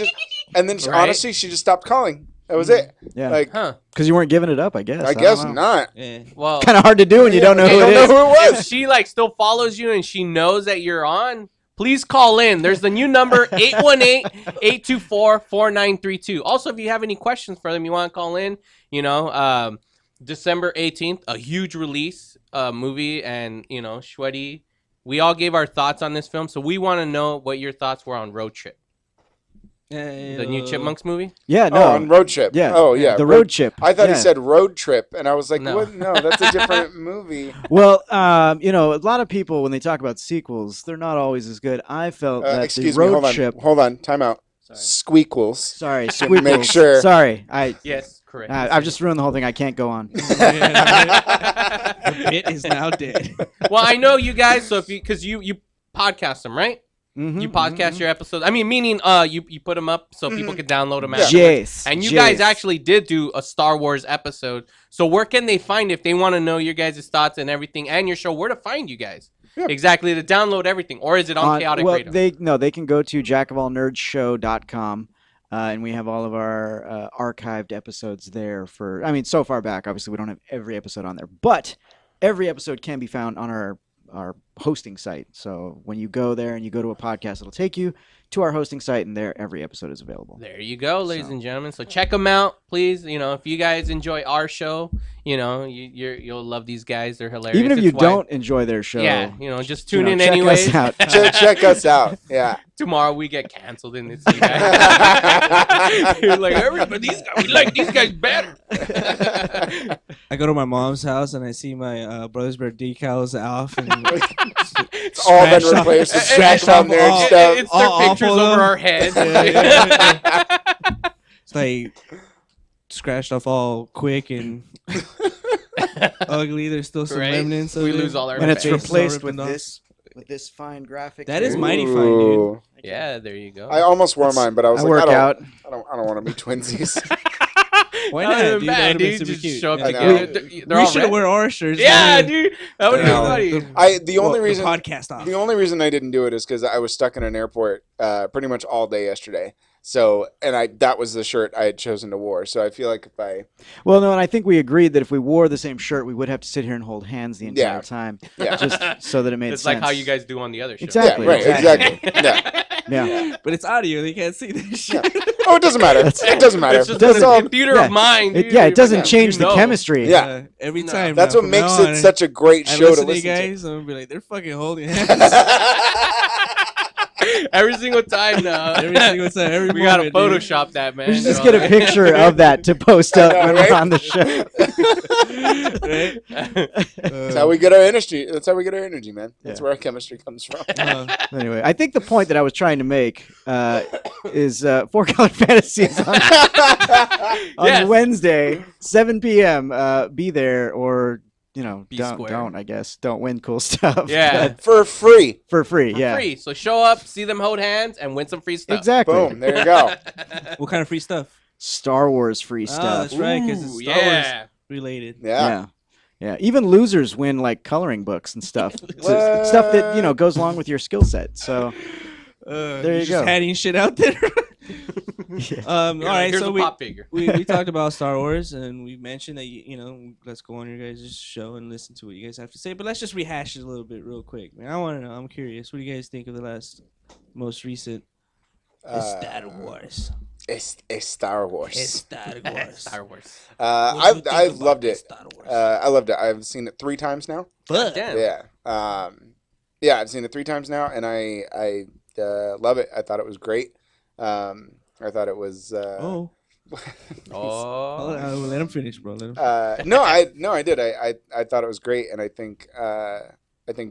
Right? honestly she just stopped calling. That was it. Yeah. Like Huh? Because you weren't giving it up, I guess. I guess don't know. not. Yeah. Well, Kind of hard to do when you don't know okay, who don't it know is. who it was. if she like still follows you and she knows that you're on, please call in. There's the new number 818-824-4932. Also, if you have any questions for them, you want to call in, you know, December 18th, a huge release movie, and you know, Shwedi, we all gave our thoughts on this film, so we want to know what your thoughts were on Road Trip, the new Chipmunks movie. Yeah, no. Oh, on Road Trip. Yeah. Oh, yeah. The Road Trip. I thought Yeah. he said Road Trip, and I was like, No. what? No, that's a different movie. Well, you know, a lot of people when they talk about sequels, they're not always as good. I felt that Excuse the me. Road Trip. Hold on. Time out. Squeakquels. Sorry, To squeakles. make sure. Sorry, Yes, correct. I've just ruined the whole thing. I can't go on. The bit is now dead. Well, I know you guys, so if you, because you podcast them, right? Mhm, You podcast your episodes. I mean, meaning you put them up so people can download them Yeah. afterwards. Yes. And you yes. guys actually did do a Star Wars episode. So where can they find, if they want to know your guys' thoughts and everything and your show, where to find you guys? Yeah. Exactly, to download everything. Or is it on Chaotic well, Radio? they can go to jackofallnerdshow.com. And we have all of our archived episodes there for, I mean, so far back, obviously we don't have every episode on there, but every episode can be found on our hosting site. So when you go there and you go to a podcast, it'll take you to our hosting site, and there every episode is available. There you go, ladies and gentlemen. So check them out, please. You know, if you guys enjoy our show, you know, you'll love these guys. They're hilarious. Even if you It's why- don't enjoy their show, yeah, you know, just tune in check anyways. us out. Check us out. Yeah. Tomorrow we get canceled and it's you guys. You're like, everybody, we like these guys better. I go to my mom's house and I see my Brothers Bear decals off, and It's all been replaced with scratched on nerd all- stuff. It's their all pictures awful over though. our heads. it's like scratched off all quick and ugly. There's still some Right. remnants of We it. lose all our and it's face replaced ripping with off. this fine graphic. That is here. mighty fine, dude. Ooh. Yeah, there you go. I almost wore mine, but I was I like, work out. I don't want to be twinsies. Why Not not, even dude? bad, That would've been dude. super Just cute. show up I know. together. They're We all should red. have wear our shirts. Yeah, man. dude. That would have No. been funny. The only Well, reason podcast off. the only reason I didn't do it is because I was stuck in an airport pretty much all day yesterday. So, and that was the shirt I had chosen to wear. So I feel like if I Well, no, and I think we agreed that if we wore the same shirt, we would have to sit here and hold hands the entire Yeah. time, Yeah. just so that it made It's sense. like how you guys do on the other show. Exactly. yeah, right, exactly. Yeah. Yeah. But it's audio. They can't see this shit. Oh, it doesn't matter. It doesn't matter. It's just Does a all- theater yeah. of mind. It, dude. yeah, it doesn't Yeah, change you the know. chemistry. Yeah. Every No. time. That's now, what from makes now it on, such a great I show to listen to you listen to. guys. I'm gonna be like, they're fucking holding hands. Every single time now. Every single time, every we gotta moment, dude. Photoshop that, man. We should just get a picture of that to post up when we're on the show. That's how we get our energy. That's how we get our energy, man. That's where our chemistry comes from. Anyway, I think the point that I was trying to make is Four Color Fantasies on Yes. Wednesday, 7 p.m. Be there or square. don't I guess don't win cool stuff. Yeah. For free. For free. Yeah. Free. So show up, see them hold hands, and win some free stuff. Exactly. Boom. There you go. What kind of free stuff? Star Wars free Oh, stuff. that's right, because it's Ooh, Star yeah. Wars related. Yeah. Yeah. Even losers win like coloring books and stuff. So, stuff that goes along with your skill set. So there you just go. Adding shit out there. All right, Here's so a pop figure. we talked about Star Wars, and we mentioned that let's go on your guys' show and listen to what you guys have to say. But let's just rehash it a little bit real quick, man. I want to know. I'm curious. What do you guys think of the most recent Star Wars? It's Star Wars. Star Wars. Star Wars. I've loved it. I loved it. I've seen it 3 times now. God damn. Yeah. Yeah, I've seen it 3 times now, and I love it. I thought it was great. I thought it was. Oh. Let him finish, bro. Let him. No, I did. I thought it was great, and I think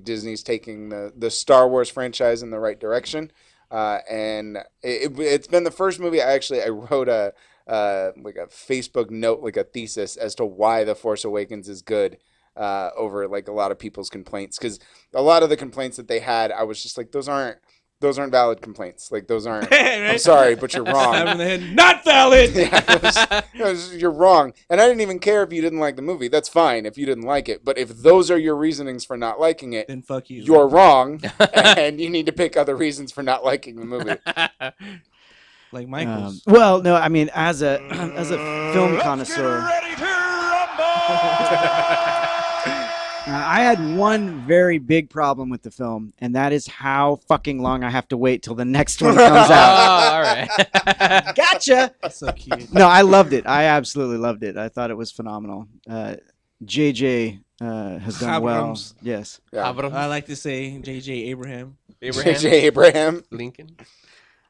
Disney's taking the Star Wars franchise in the right direction. And it's been the first movie I wrote a Facebook note, like a thesis as to why The Force Awakens is good. Over like a lot of people's complaints, because a lot of the complaints that they had, I was just like, those aren't valid complaints. Like those aren't. I'm sorry, but you're wrong. Stab him in the head. Not valid. You're wrong. And I didn't even care if you didn't like the movie. That's fine if you didn't like it. But if those are your reasonings for not liking it, then fuck you. You're wrong, and you need to pick other reasons for not liking the movie. Like Michael's. Well, no, I mean as a film connoisseur. I had one very big problem with the film, and that is how fucking long I have to wait till the next one comes out. Oh, all right. Gotcha. That's so cute. No, I loved it. I absolutely loved it. I thought it was phenomenal. JJ has done well. Abrams. Yes. Yeah. I like to say J.J. Abraham. J.J. Abraham. Lincoln.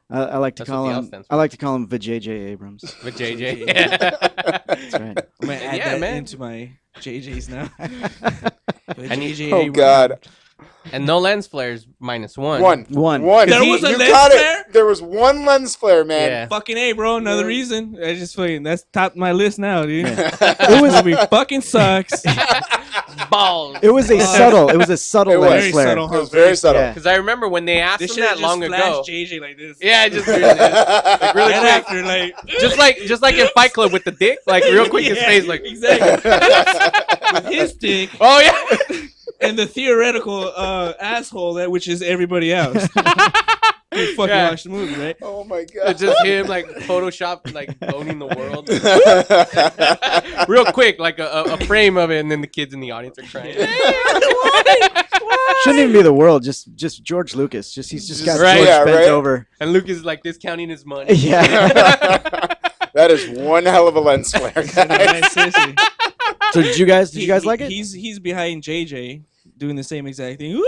I like to That's call what the L him. stands I like to call him Vijay Abrams. With JJ. That's right. I'm gonna add Yeah, that man. into my JJ's now. Oh God. And no lens flares -1. One. There was a You lens got flare? it. There was one lens flare, man. Yeah. Fucking A, bro. Another reason. I just fucking that's top of my list now, dude. It was movie fucking sucks. Balls. It was a subtle. It was a subtle It was. lens Very flare. subtle, It was very subtle. Yeah. Because I remember when they asked They him should that have long just ago. flashed JJ like this. Yeah, just like really Right quick. after, like just like in Fight Club with the dick, like real quick his Yeah, face, like exactly. With his dick oh yeah. and the theoretical asshole that which is everybody else. You fucking Yeah. watch the movie, right? Oh my God. It's just him like Photoshop like owning the world. Real quick, like a frame of it, and then the kids in the audience are crying. Shouldn't even be the world. Just George Lucas. He's just got Right. George Yeah, bent right. over. And Lucas is like discounting his money. Yeah. That is one hell of a lens flare, guys. Seriously. So did you guys like it? He's behind JJ doing the same exact thing. Whoop!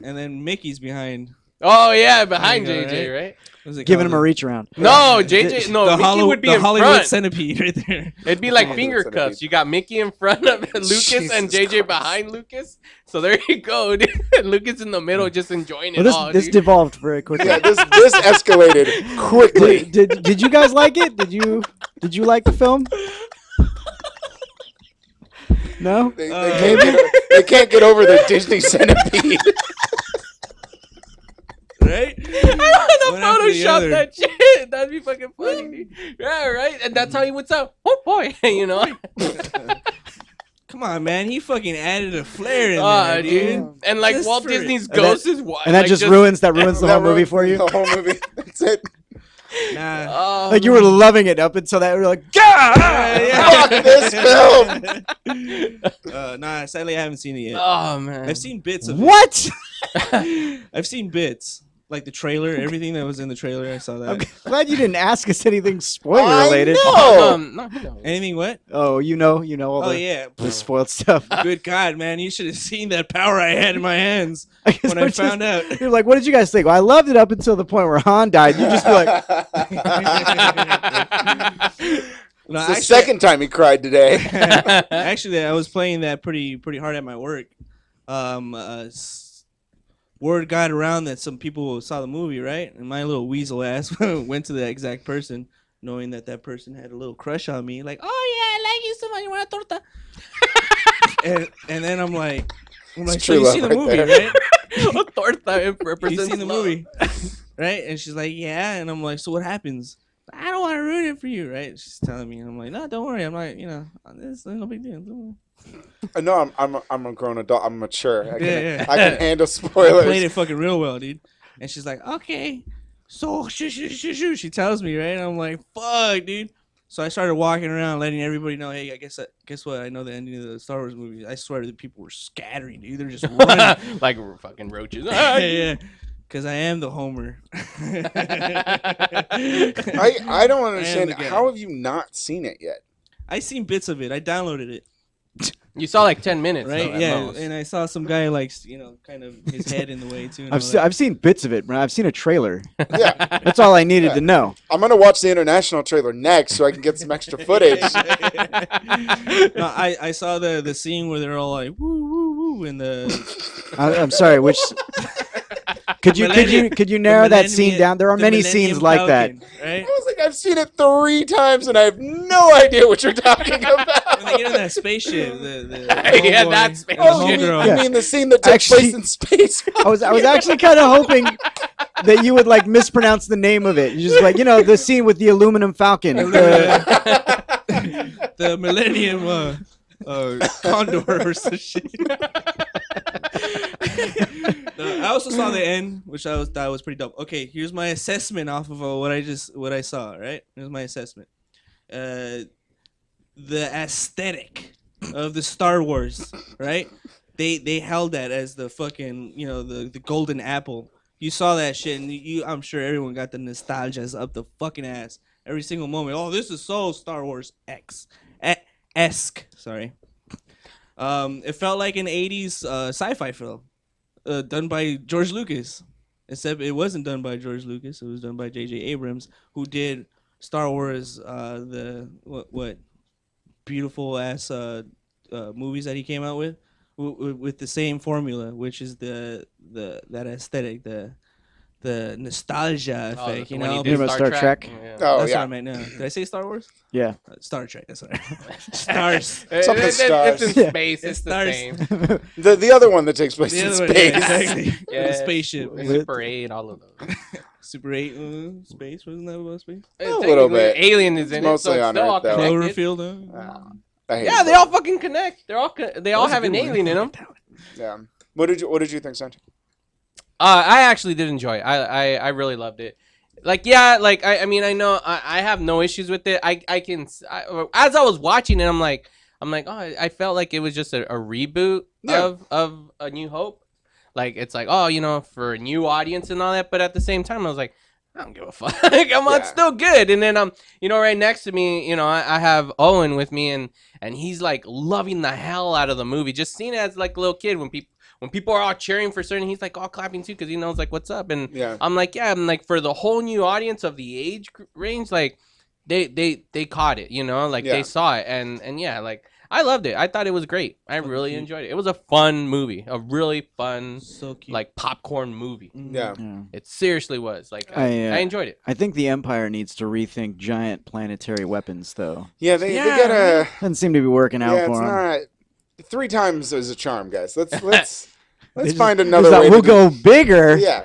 And then Mickey's behind. Oh yeah, behind There you go, JJ, right? What's it Giving him called? a reach around. No, JJ. No, the Mickey would be the in Hollywood front. centipede right there. It'd be like Hollywood finger centipede. cuffs. You got Mickey in front of Lucas and Jesus JJ Christ. behind Lucas. So there you go, dude. Lucas in the middle, just enjoying it Well, all. this dude. devolved very quickly. Yeah, this escalated quickly. Did you guys like it? Did you like the film? No. They can't get over the Disney centipede. Right? the One after the Photoshop other. that shit. That'd be fucking funny, dude. Yeah, right. And that's how he what's up. Oh boy, you know. Come on, man. He fucking added a flare in Ah, there, dude. dude. And like Just Walt for- Disney's And that- ghost is what, And that like, just ruins the whole That movie ruins for you. The whole movie. That's it. Nah. Oh, Like you were loving it up until that. You were like, Fuck this film. Nah, sadly I haven't seen it yet. Oh man. I've seen bits of it. what? I've seen bits. Like the trailer, everything that was in the trailer, I saw that. I'm glad you didn't ask us anything spoiler related. No, he knows. Anything what? Oh, you know all Oh the, yeah. the spoiled stuff. Good God, man! You should have seen that power I had in my hands guess when we're I found out. You're like, what did you guys think? Well, I loved it up until the point where Han died. You just be like, No, It's the second time he cried today. actually, I was playing that pretty hard at my work. Word got around that some people saw the movie, right? And my little weasel ass went to the exact person, knowing that person had a little crush on me. Like, oh yeah, I like you so much. You want a torta? and then I'm like, so you seen the movie, right? Torta You represents seen the love. movie, right? And she's like, yeah. And I'm like, so what happens? I don't want to ruin it for you, right? She's telling me, and I'm like, no, don't worry. I'm like, it's no big deal. Don't worry. No, I'm a grown adult. I'm mature. I Yeah. can handle I spoilers. played it fucking real well, dude. And she's like, okay. So she tells me, right? And I'm like, fuck, dude. So I started walking around, letting everybody know, hey, guess what? I know the ending of the Star Wars movie. I swear the people were scattering, dude. They're just running like fucking roaches. yeah. Because I am the Homer. I don't understand. the guy. How have you not seen it yet? I seen bits of it. I downloaded it. You saw like 10 minutes, Right? though, at Yeah. most. And I saw some guy like, kind of his head in the way too. And I was I've seen bits of it, but I've seen a trailer. Yeah. That's all I needed to know. I'm gonna watch the international trailer next so I can get some extra footage. No, I saw the scene where they're all like woo woo woo in the. I'm sorry. Which could you narrow that scene down? There are many scenes like that. Right? I was like, I've seen it 3 times and I have no idea what you're talking about. When they get in that spaceship, the Yeah, homeboy that and the spaceship. homegirl. I mean the scene that takes place in space. I was actually kind of hoping that you would like mispronounce the name of it. You just like the scene with the aluminum falcon. The Millennium Condor or some shit. No, I also saw the end, which I thought was pretty dope. Okay, here's my assessment off of what I saw. Right, here's my assessment. The aesthetic of the Star Wars, right? They held that as the fucking the golden apple. You saw that shit, and I'm sure everyone got the nostalgias up the fucking ass every single moment. Oh, this is so Star Wars esque. Sorry. It felt like an 80s sci-fi film done by George Lucas. Except it wasn't done by George Lucas. It was done by J.J. Abrams, who did Star Wars, the beautiful ass movies that he came out with the same formula, which is that aesthetic, the nostalgia effect. when he You did know about Star Trek? Yeah. Oh That's yeah. what I meant. No. Did I say Star Wars? Yeah. Star Trek. That's right. Stars. Something stars. It's in space. It's the Stars. same. The other one that takes place The in other one, space. yeah, exactly. Yeah, The spaceship. Super 8, all of those. Super 8 space. Wasn't that about space? A little bit. Alien is in It's mostly it, so on it's still all Earth, though. connected. Cloverfield. I hate Yeah, it. they all fucking connect. They all was a have an good one. alien in them. Yeah. What did you think, Santi? I actually did enjoy it. I really loved it. Like, yeah, like I mean, I know I have no issues with it. As I was watching it, I'm like, oh, I felt like it was just a reboot of A New Hope. Like, it's like, oh, for a new audience and all that. But at the same time, I was like, I don't give a fuck. It's still good. And then right next to me, I have Owen with me, and he's like loving the hell out of the movie. Just seeing it as like a little kid when people are all cheering for certain, he's like all clapping too because he knows like what's up. And Yeah. I'm like for the whole new audience of the age range, like they caught it, like Yeah. they saw it, and yeah, like I loved it. I thought it was great. I really enjoyed it. It was a fun movie, a really fun, So cute. like popcorn movie. Yeah. It seriously was. Like I enjoyed it. I think the Empire needs to rethink giant planetary weapons, though. Yeah, they gotta. Doesn't seem to be working out Yeah, for it's them. not. 3 times is a charm, guys. Let's Just- find another way. We'll to go bigger, Yeah,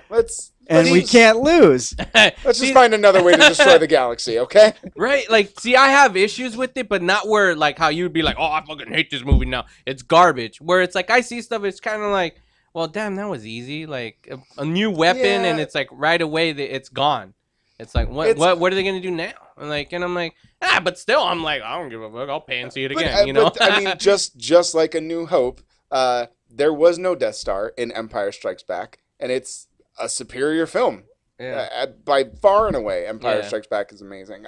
and we can't lose. Let's just find another way to destroy the galaxy, okay? Right? Like, see, I have issues with it, but not where, like, how you'd be like, oh, I fucking hate this movie now. It's garbage. Where it's like, I see stuff, it's kind of like, well, damn, that was easy. Like, a new weapon, Yeah. and it's like, right away, it's gone. It's like, what are they going to do now? And I'm like, but still, I'm like, I don't give a fuck. I'll pay and see it again, But, I mean, just like A New Hope, there was no Death Star in Empire Strikes Back, and it's a superior film. Yeah. By far and away, Empire Yeah. Strikes Back is amazing.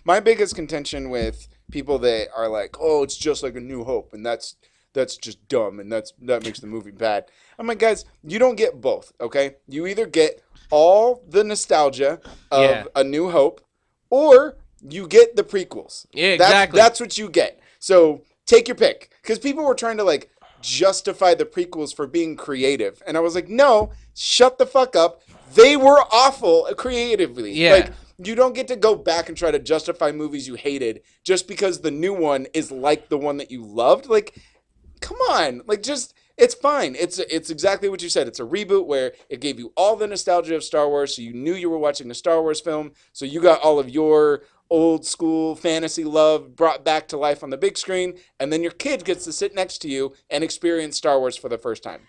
My biggest contention with people that are like, oh, it's just like A New Hope, and that's just dumb, and that makes the movie bad. I'm like, guys, you don't get both, okay? You either get all the nostalgia of A New Hope, or you get the prequels. Yeah, exactly. That's what you get. So take your pick, because people were trying to like justify the prequels for being creative, and I was like, no, shut the fuck up. They were awful creatively. Yeah. Like, you don't get to go back and try to justify movies you hated just because the new one is like the one that you loved. Like, come on. Like, just, it's fine. It's exactly what you said. It's a reboot where it gave you all the nostalgia of Star Wars, so you knew you were watching a Star Wars film, so you got all of your old school fantasy love brought back to life on the big screen, and then your kid gets to sit next to you and experience Star Wars for the first time.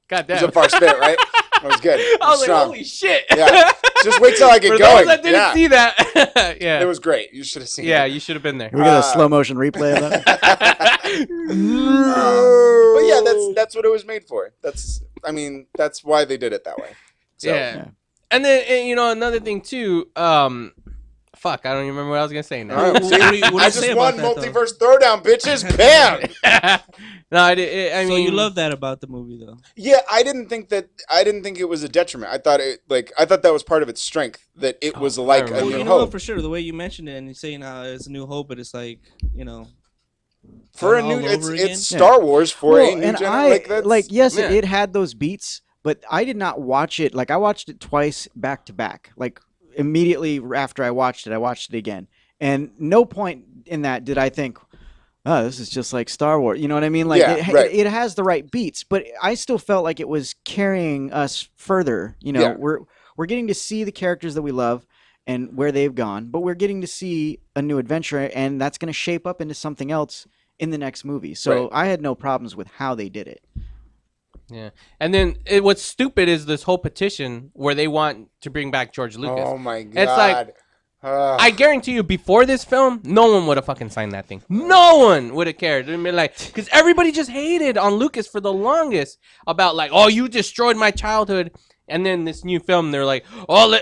God damn. It was a far spit, right? That was good. I was like, strong. holy shit. Yeah. Just wait till I get For going. those that didn't see that. Yeah. It was great. You should have seen it. Yeah, you should have been there. We got a slow motion replay of that. But yeah, that's what it was made for. That's why they did it that way. So. Yeah. And then, you know, another thing too, fuck, I don't even remember what I was going to say now. All right, see, I just won multiverse throwdown, bitches. Bam! No, I So mean, you love that about the movie, though. Yeah, I didn't think it was a detriment. I thought that was part of its strength, that it was like A Well, New you know Hope. what, for sure, the way you mentioned it and you're saying it's A New Hope, but it's like, you know, For a all new, over again. it's Star Wars for a new generation. Yes, it had those beats, but I did not watch it. Like, I watched it twice back to back. Like, immediately after I watched it again. And no point in that did I think, oh, this is just like Star Wars. You know what I mean? Like, it has the right beats, but I still felt like it was carrying us further. You know, we're getting to see the characters that we love and where they've gone, but we're getting to see a new adventure, and that's going to shape up into something else in the next movie. So I had no problems with how they did it. Yeah, and then what's stupid is this whole petition where they want to bring back George Lucas. Oh my god! It's like, I guarantee you, before this film, no one would have fucking signed that thing. No one would have cared. It'd be like, because everybody just hated on Lucas for the longest about like, oh, you destroyed my childhood. And then this new film, they're like, oh,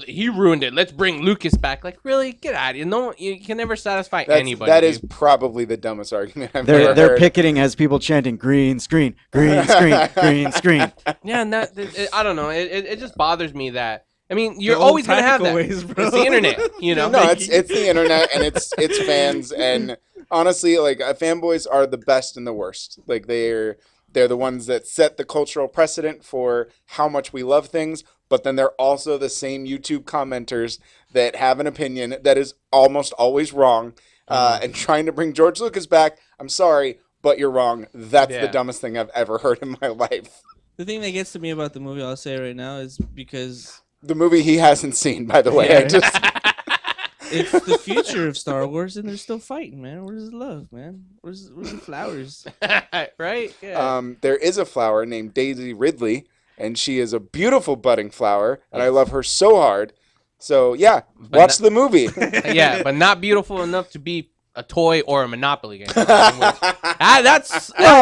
he ruined it. Let's bring Lucas back. Like, really? Get out of here. No, you can never satisfy anybody. That is probably the dumbest argument I've ever They're heard. picketing as people chanting green screen, green screen, green screen. Yeah, and I don't know. It just bothers me that. I mean, you're The always old gonna have that. practical ways, bro. It's the internet, you know. No, it's the internet and it's fans, and honestly, like fanboys are the best and the worst. Like they're the ones that set the cultural precedent for how much we love things, but then they're also the same YouTube commenters that have an opinion that is almost always wrong, and trying to bring George Lucas back. I'm sorry, but you're wrong. That's the dumbest thing I've ever heard in my life. The thing that gets to me about the movie, I'll say right now, is because the movie he hasn't seen, by the way. It's the future of Star Wars, and they're still fighting, man. Where's the love, man? Where's the flowers? Right? Yeah. There is a flower named Daisy Ridley, and she is a beautiful budding flower, and I love her so hard. So, yeah, watch the movie. Yeah, but not beautiful enough to be a toy or a Monopoly game. That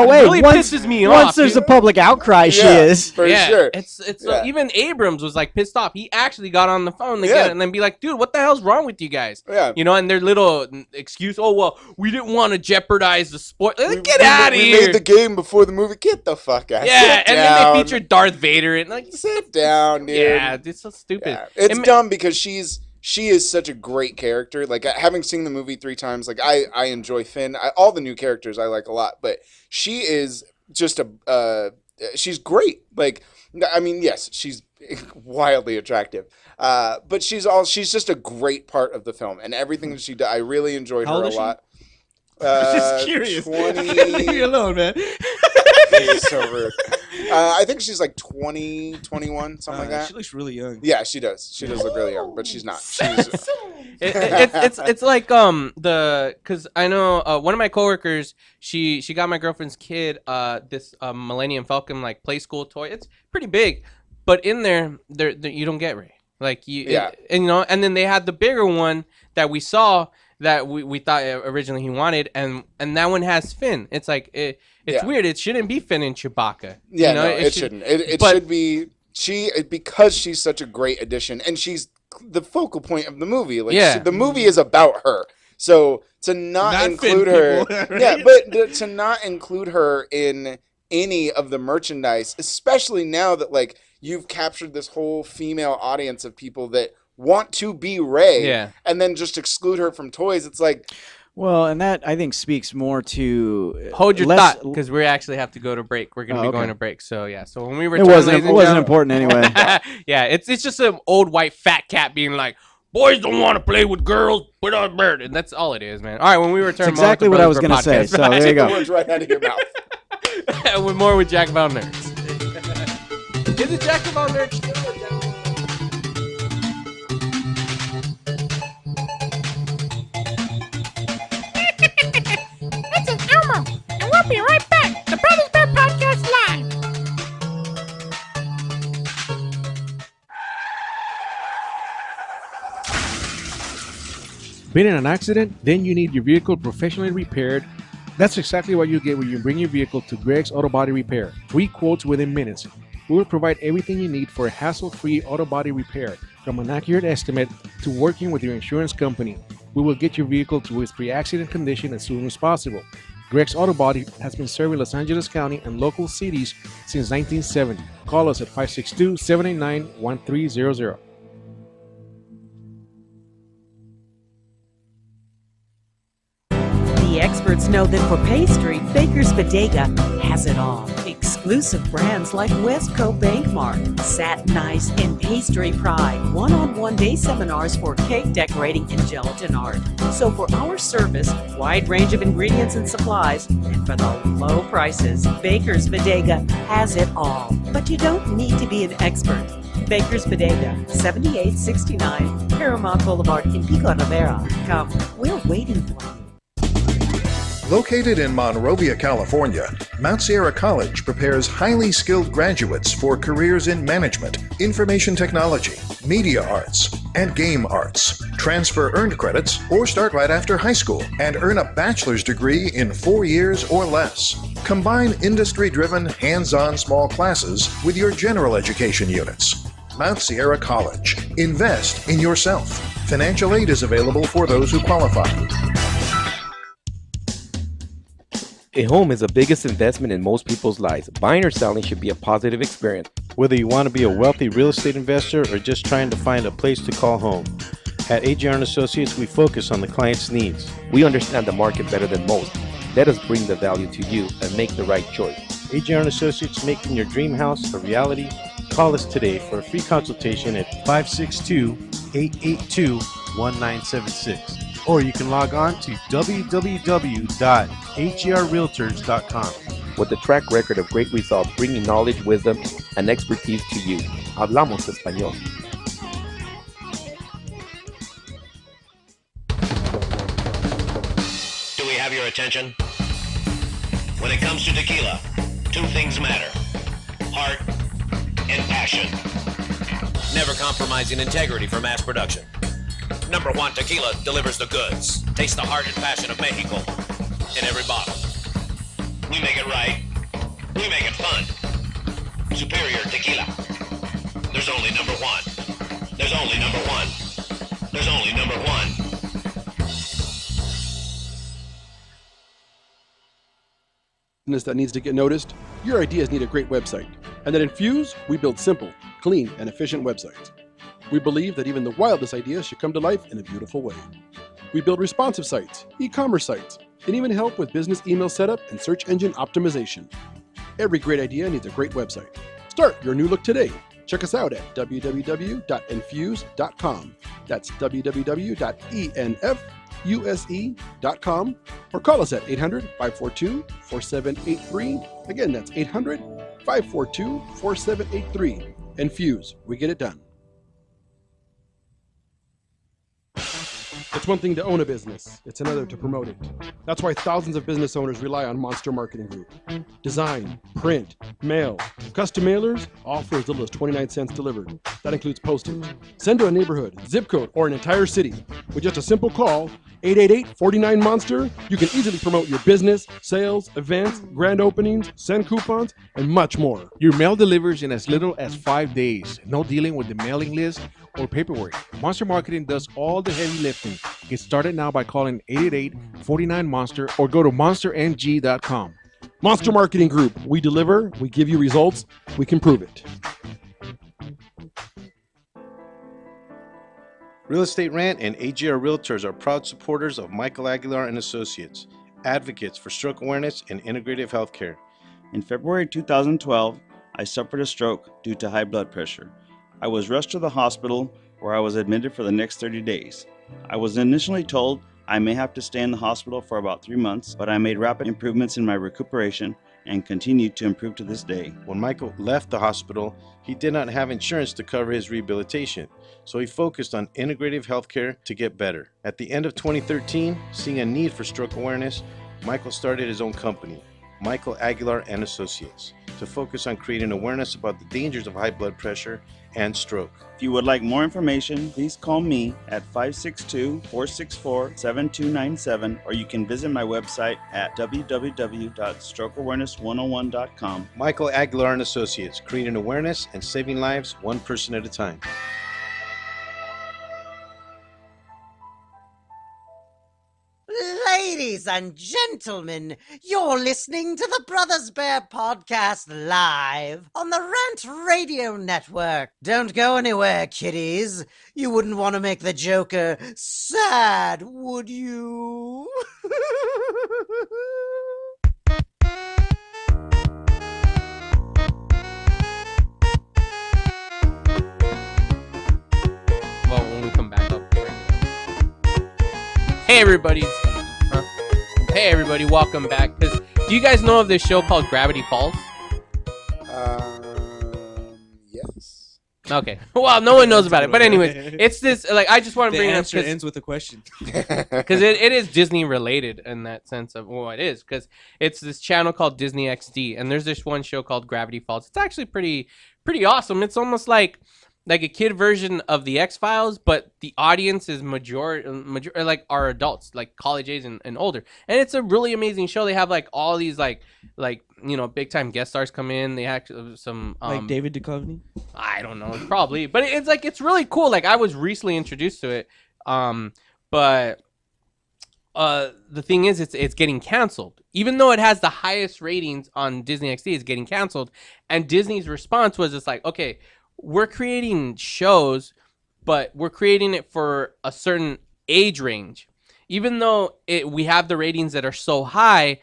really pisses me off. Once there's a public outcry, she is. For sure. It's even Abrams was like pissed off. He actually got on the phone to get it and then be like, dude, what the hell's wrong with you guys? Yeah. You know, and their little excuse, oh, well, we didn't want to jeopardize the sport. Get out of here. We made the game before the movie. Get the fuck out. Yeah, and then they featured Darth Vader. And like, sit down, dude. Yeah, it's so stupid. Yeah. It's dumb because she is such a great character. Like, having seen the movie 3 times, like, I enjoy Finn. All the new characters I like a lot, but she is just she's great. Like, I mean, yes, she's wildly attractive, but she's just a great part of the film, and everything that she did, I really enjoyed her a lot. Just curious. 20... Leave me alone, man. So rude. I think she's like 20, 21, something like that. She looks really young. Yeah, she does. She does look really young, but she's not. It's like because I know one of my coworkers, she got my girlfriend's kid this Millennium Falcon like play school toy. It's pretty big, but in there you don't get Rey. Like and then they had the bigger one that we saw that we thought originally he wanted, and that one has Finn. It's like it's weird. It shouldn't be Finn and Chewbacca. Yeah, you know? it shouldn't. It should be because she's such a great addition, and she's the focal point of the movie. Like, Yeah. the movie is about her. So to not include her, people, yeah, right? but to not include her in any of the merchandise, especially now that like you've captured this whole female audience of people that want to be Rey, Yeah. and then just exclude her from toys. It's like, Well, and that I think speaks more to Hold your less- thought, because we actually have to go to break. We're gonna Oh, be okay. going to break. So yeah. So when we It return, wasn't. ladies It and wasn't gentlemen- important anyway. Yeah, it's just an old white fat cat being like, "Boys don't want to play with girls, put on bird," and that's all it is, man. All right, when we return, That's exactly what I was going to say. So there you the go. words right out of your mouth. with more with Jack of All Nerds. Is it Jack of All Nerds still? Or Jack of All Nerds? This is Elmo, and we'll be right back. The Brothers Bear Podcast Live. Been in an accident? Then you need your vehicle professionally repaired. That's exactly what you get when you bring your vehicle to Greg's Auto Body Repair. Free quotes within minutes. We will provide everything you need for a hassle-free auto body repair, from an accurate estimate to working with your insurance company. We will get your vehicle to its pre-accident condition as soon as possible. Greg's Auto Body has been serving Los Angeles County and local cities since 1970. Call us at 562-789-1300. The experts know that for pastry, Baker's Bodega has it all. Exclusive brands like Westco Bankmark, Satin Ice, and Pastry Pride. One-on-one day seminars for cake decorating and gelatin art. So for our service, wide range of ingredients and supplies, and for the low prices, Baker's Bodega has it all. But you don't need to be an expert. Baker's Bodega, 7869 Paramount Boulevard in Pico Rivera. Come, we're waiting for you. Located in Monrovia, California, Mount Sierra College prepares highly skilled graduates for careers in management, information technology, media arts, and game arts. Transfer earned credits or start right after high school and earn a bachelor's degree in 4 years or less. Combine industry-driven, hands-on small classes with your general education units. Mount Sierra College. Invest in yourself. Financial aid is available for those who qualify. A home is the biggest investment in most people's lives. Buying or selling should be a positive experience. Whether you want to be a wealthy real estate investor or just trying to find a place to call home, at AJR & Associates, we focus on the client's needs. We understand the market better than most. Let us bring the value to you and make the right choice. AJR & Associates, making your dream house a reality. Call us today for a free consultation at 562-882-1976. Or you can log on to www.hrrealtors.com. With a track record of great results, bringing knowledge, wisdom, and expertise to you. Hablamos español. Do we have your attention? When it comes to tequila, two things matter: heart and passion. Never compromising integrity for mass production. Number One Tequila delivers the goods. Taste the heart and passion of Mexico in every bottle. We make it right. We make it fun. Superior Tequila. There's only number one. There's only number one. There's only number one. Business that needs to get noticed? Your ideas need a great website. And at Infuse, we build simple, clean, and efficient websites. We believe that even the wildest ideas should come to life in a beautiful way. We build responsive sites, e-commerce sites, and even help with business email setup and search engine optimization. Every great idea needs a great website. Start your new look today. Check us out at www.enfuse.com. That's www.enfuse.com, or call us at 800-542-4783. Again, that's 800-542-4783. Enfuse, we get it done. It's one thing to own a business, it's another to promote it. That's why thousands of business owners rely on Monster Marketing Group. Design, print, mail, custom mailers, all for as little as 29 cents delivered. That includes postage. Send to a neighborhood, zip code, or an entire city. With just a simple call, 888-49-MONSTER. You can easily promote your business, sales, events, grand openings, send coupons, and much more. Your mail delivers in as little as 5 days. No dealing with the mailing list or paperwork. Monster Marketing does all the heavy lifting. Get started now by calling 888-49-MONSTER or go to monstermg.com. Monster Marketing Group. We deliver, we give you results, we can prove it. Real Estate Rant and AGR Realtors are proud supporters of Michael Aguilar and Associates, advocates for stroke awareness and integrative healthcare. In February 2012, I suffered a stroke due to high blood pressure. I was rushed to the hospital where I was admitted for the next 30 days. I was initially told I may have to stay in the hospital for about 3 months, but I made rapid improvements in my recuperation and continued to improve to this day. When Michael left the hospital, he did not have insurance to cover his rehabilitation, so he focused on integrative healthcare to get better. At the end of 2013, seeing a need for stroke awareness, Michael started his own company, Michael Aguilar and Associates, to focus on creating awareness about the dangers of high blood pressure and stroke. If you would like more information, please call me at 562-464-7297, or you can visit my website at www.strokeawareness101.com. Michael Aguilar and Associates, creating awareness and saving lives one person at a time. Ladies and gentlemen, you're listening to the Brothers Bear Podcast live on the Rant Radio Network. Don't go anywhere, kiddies. You wouldn't want to make the Joker sad, would you? Well, when we come back up. Hey everybody. Hey everybody, welcome back. Do you guys know of this show called Gravity Falls? Yes. Okay. Well, no one knows about it. But anyways, it's this, like, I just want to bring it up. The answer ends with a question. Because it is Disney related in that sense of, well, it is. Because it's this channel called Disney XD. And there's this one show called Gravity Falls. It's actually pretty awesome. It's almost like a kid version of the X-Files, but the audience is major like are adults, like college age and older. And it's a really amazing show. They have like all these like big time guest stars come in. They have some like David Duchovny. I don't know, probably, but it's really cool. Like I was recently introduced to it, but the thing is, it's getting canceled. Even though it has the highest ratings on Disney XD, it's getting canceled. And Disney's response was just like, okay, we're creating shows, but we're creating it for a certain age range. Even though we have the ratings that are so high,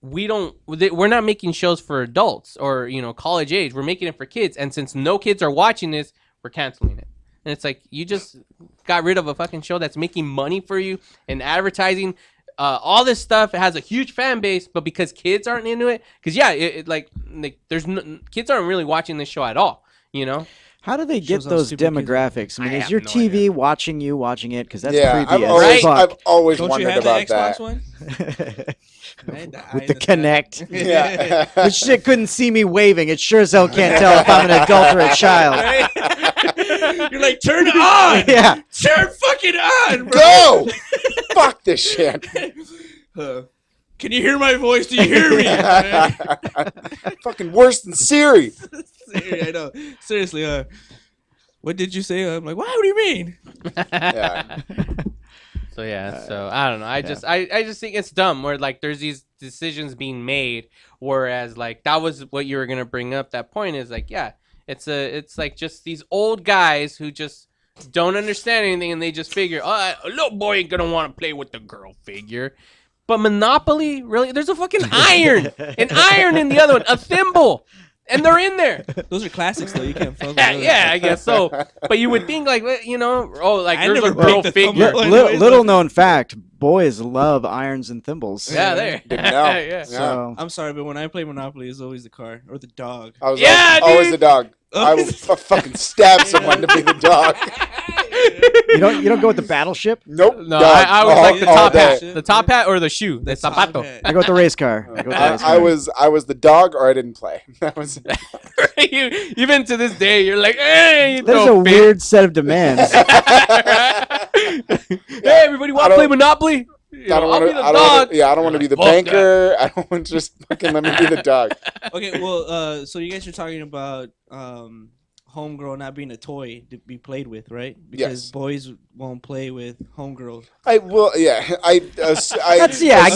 we're not making shows for adults or, college age. We're making it for kids. And since no kids are watching this, we're canceling it. And it's like, you just got rid of a fucking show that's making money for you and advertising. All this stuff, it has a huge fan base, but because kids aren't into it, because there's kids aren't really watching this show at all. How do they get those demographics? I mean, is your TV watching it? Because that's yeah, creepy. I've always Don't wondered you have about the Xbox that. one? With the Kinect. Yeah. Which shit couldn't see me waving. It sure as hell can't tell if I'm an adult or a child. You're like, turn it on! Yeah. Turn fucking on, bro! Go! Fuck this shit. Can you hear my voice? Do you hear me? Fucking worse than Siri. Siri, I know. Seriously, what did you say? I'm like, what do you mean? Yeah. So I don't know. I just think it's dumb where like there's these decisions being made, whereas like that was what you were gonna bring up. That point is like, yeah, it's like just these old guys who just don't understand anything and they just figure, a little boy ain't gonna want to play with the girl figure. But Monopoly, really? There's a fucking iron, an iron in the other one, a thimble. And they're in there. Those are classics, though. You can't fuck with those. Yeah, I guess so. But you would think, like, there's a never girl break the figure. thumb. Little known fact: boys love irons and thimbles. Yeah, there. Didn't know. Yeah. So I'm sorry, but when I play Monopoly, it's always the car or the dog. I was Yeah, always dude. the dog. I will fucking stab someone to be the dog. You don't go with the battleship. Nope. No, dog. I always like the All top hat. day. The top hat or the shoe. The zapato. I go with the race car. I was the dog, or I didn't play. That was. Even to this day, you're like, hey, you There's throw a fit. weird set of demands. Hey, everybody want to play Monopoly? You know, I'll be the dog. I don't want to be the Fuck banker. I don't want to just fucking let me be the dog. Okay, well, so you guys are talking about homegirl not being a toy to be played with, right? Because Yes. boys won't play with homegirls. I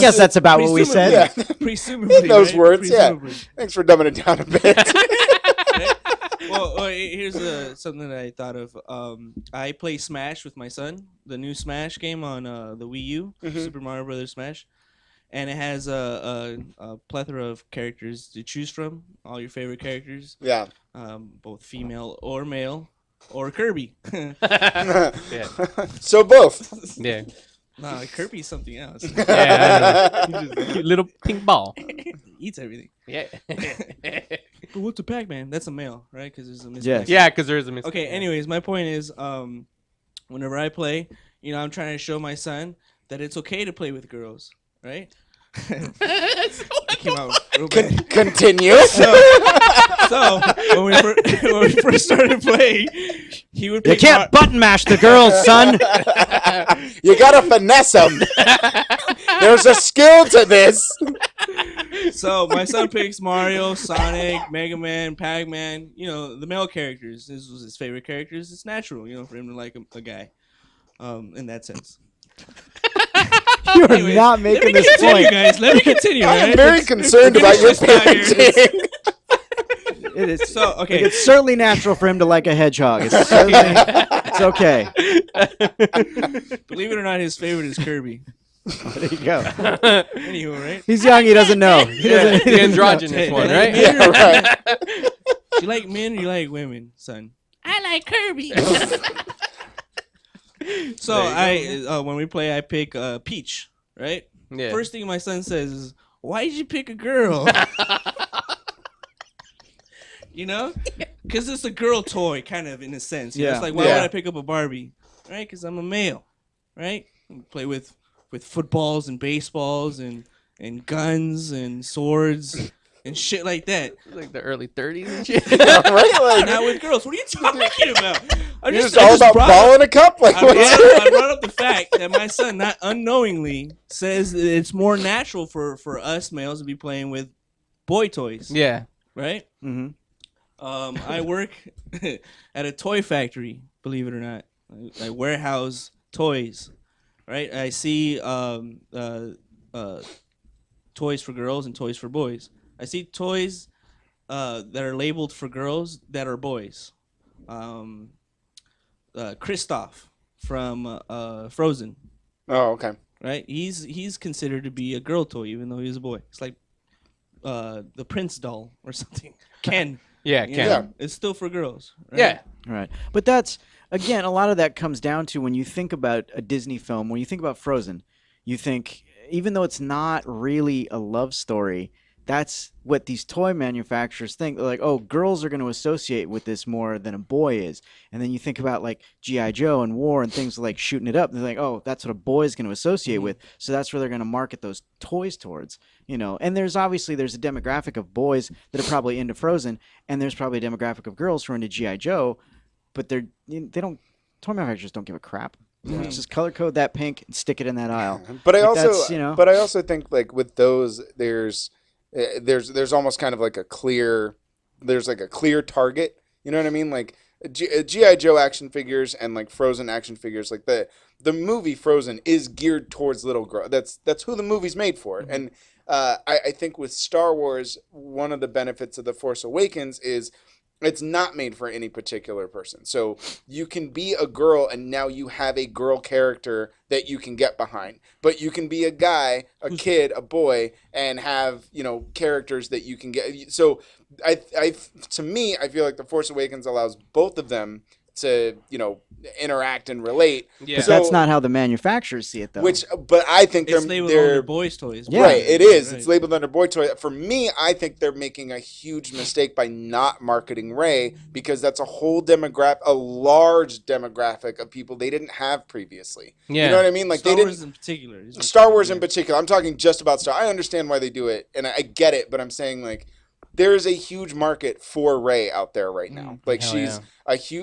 guess that's about what we said. Yeah. Presumably, In those right? words, Presumably. yeah. Thanks for dumbing it down a bit. Well, here's something that I thought of. I play Smash with my son, the new Smash game on the Wii U, Mhm. Super Mario Brothers Smash, and it has a plethora of characters to choose from. All your favorite characters. Yeah. Both female or male, or Kirby. Yeah. So both. Yeah. Nah, Kirby's something else. Yeah, I know. He just- little pink ball. He eats everything. Yeah. But what's a Pac-Man? That's a male, right? Because there's a Miss Yes. Pac-Man. Yeah, 'cause there is a Miss Okay. Pac-Man. Anyways, my point is, whenever I play, I'm trying to show my son that it's okay to play with girls, right? It came out real bad. Continue. So when we first started playing, he would. You pick can't button mash the girls, son. You gotta finesse them. There's a skill to this. So my son picks Mario, Sonic, Mega Man, Pac-Man. The male characters. This was his favorite characters. It's natural, for him to like a guy. In that sense. You are Anyways, not let making me this continue, point. guys. Let me continue. I am right? very Let's- concerned let's about your finish this out here. parenting. It is So, okay. It's certainly natural for him to like a hedgehog. It's certainly, it's okay. Believe it or not, his favorite is Kirby. There you go. Anywho, right? He's young. He doesn't know. He doesn't. The he doesn't know. androgynous one, right? Yeah, right. You like men or you like women, son? I like Kirby. So when we play, I pick Peach, right? Yeah. First thing my son says is, "Why did you pick a girl?" Because it's a girl toy, kind of in a sense. Yeah. It's like, why Yeah. would I pick up a Barbie? Right? Because I'm a male, right? Play with footballs and baseballs and guns and swords and shit like that. Like the early 30s and shit. Right? Like, Not with girls. What are you talking about? I'm you're just all about brought ball up- in a cup. Like, I what's brought up the fact that my son, not unknowingly, says that it's more natural for us males to be playing with boy toys. Yeah. Right? Mhm. I work at a toy factory, believe it or not. I warehouse toys. Right? I see toys for girls and toys for boys. I see toys that are labeled for girls that are boys. Kristoff from Frozen. Oh, okay. Right? He's considered to be a girl toy, even though he's a boy. It's like the Prince doll or something. Ken. Yeah, You Ken. know? Yeah. It's still for girls. Right? Yeah. Right. But that's, again, a lot of that comes down to when you think about a Disney film, when you think about Frozen, you think, even though it's not really a love story, that's what these toy manufacturers think. They're like, oh, girls are going to associate with this more than a boy is. And then you think about like G.I. Joe and War and things like shooting it up. They're like, oh, that's what a boy is going to associate with. So that's where they're going to market those toys towards, And there's a demographic of boys that are probably into Frozen, and there's probably a demographic of girls who are into G.I. Joe, but toy manufacturers don't give a crap. Let's just color code that pink and stick it in that aisle. But I Like, also, that's, but I also think like with those, there's almost kind of like a clear target. You know what I mean? Like GI Joe action figures and like Frozen action figures. Like the movie Frozen is geared towards little girl. That's who the movie's made for. Mm-hmm. And I think with Star Wars, one of the benefits of The Force Awakens is it's not made for any particular person. So you can be a girl and now you have a girl character that you can get behind. But you can be a guy, a kid, a boy, and have, characters that you can get. So to me, I feel like The Force Awakens allows both of them to interact and relate. Yeah. But So- that's not how the manufacturers see it, though. But I think It's they're labeled they're under boys' toys. Yeah. right. It is. Right. It's labeled under boy toy. For me, I think they're making a huge mistake by not marketing Rey because that's a whole a large demographic of people they didn't have previously. Yeah. You know what I mean? Like Star they Wars didn't. in particular. It's just- Star Wars in particular. I'm talking just about Star. I understand why they do it, and I get it. But I'm saying like there is a huge market for Rey out there right now. Like Hell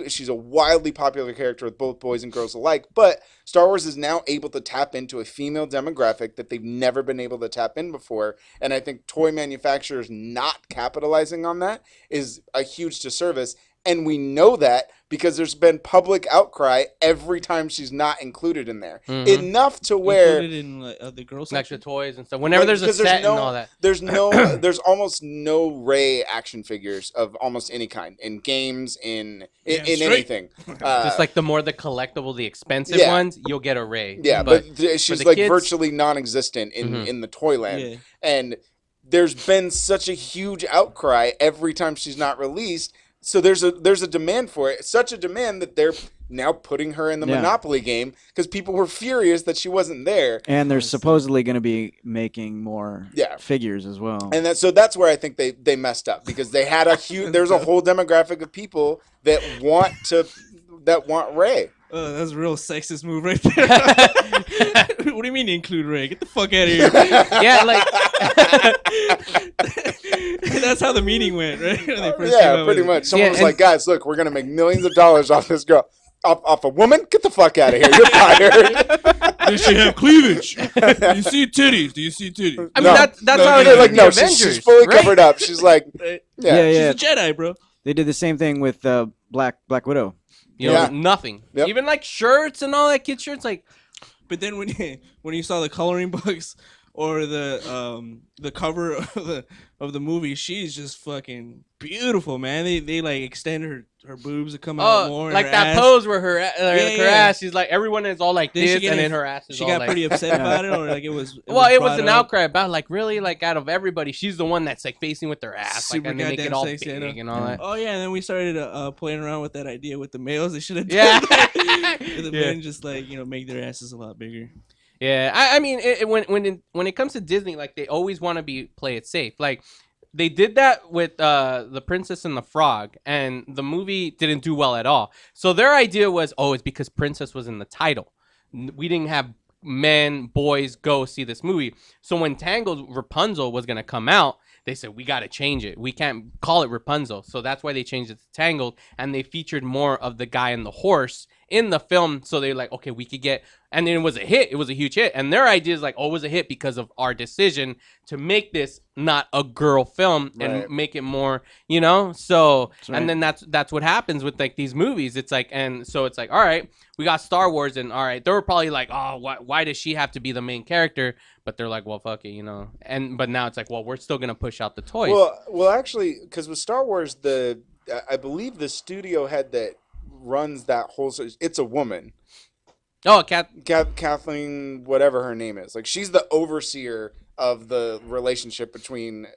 she's a wildly popular character with both boys and girls alike. But Star Wars is now able to tap into a female demographic that they've never been able to tap in before. And I think toy manufacturers not capitalizing on that is a huge disservice. And we know that because there's been public outcry every time she's not included in there. Mhm. Enough to where Included in the girls Like the section. toys and stuff. Whenever Like, there's a because set and all that. there's almost no Rey action figures of almost any kind in games, in straight. anything. Just like the more the collectible, the expensive yeah. ones, you'll get a Rey. Yeah, but she's the like kids- virtually non-existent in Mhm. in the Toyland, Yeah. and there's been such a huge outcry every time she's not released. So there's a demand for it. Such a demand that they're now putting her in the Yeah. Monopoly game because people were furious that she wasn't there. And they're supposedly going to be making more Yeah. figures as well. And that's where I think they messed up because they had a huge. There's a whole demographic of people that want Rey. Oh, that's a real sexist move right there. What do you mean include Rey? Get the fuck out of here. Yeah, like that's how the meeting went, right? When they first came Yeah, out pretty with it. much. Someone Yeah, was and- like, "Guys, look, we're gonna make millions of dollars off this girl, off a woman. Get the fuck out of here. You're fired." Does she have cleavage? Do you see titties? Do you see titties? I mean, that's how it they're is like, in no, the she's Avengers, fully right? covered up. She's like, yeah. She's a Jedi, bro. They did the same thing with Black Widow. You know, Yeah. nothing. Yep. Even like shirts and all that kid shirts, like But then when you saw the coloring books or the cover of the movie, she's just fucking beautiful, man. They like extend her boobs to come out more. and like her that ass. pose where her her Yeah. ass, she's like everyone is all like Then she this, get and in- then her ass is She all got like. pretty upset about it, or like it was. Well, it was brought an up. outcry about like really like out of everybody, she's the one that's like facing with her ass, like Super and they make it goddamn all sexy, I know. big and all that. Oh yeah, and then we started playing around with that idea with the males. They should have Yeah. done that. The Yeah. men just like make their asses a lot bigger. Yeah, I mean, when it comes to Disney, like they always want to play it safe. Like they did that with the Princess and the Frog, and the movie didn't do well at all. So their idea was, oh, it's because Princess was in the title. We didn't have boys go see this movie. So when Tangled Rapunzel was gonna come out, they said we got to change it. We can't call it Rapunzel. So that's why they changed it to Tangled, and they featured more of the guy and the horse in the film. So they're like, okay, we could get, and then it was a hit. It was a huge hit. And their idea is like, oh, it was a hit because of our decision to make this not a girl film and Right. make it more, you know? So, right. and then that's what happens with like these movies. It's like, and so it's like, all right, we got Star Wars, and all right, they were probably like, oh, why does she have to be the main character? But they're like, well, fuck it, you know? But now it's like, well, we're still going to push out the toys. Well, actually, because with Star Wars, I believe the studio head that runs that whole series, it's a woman. Oh, Kathleen, whatever her name is. Like, she's the overseer of the relationship between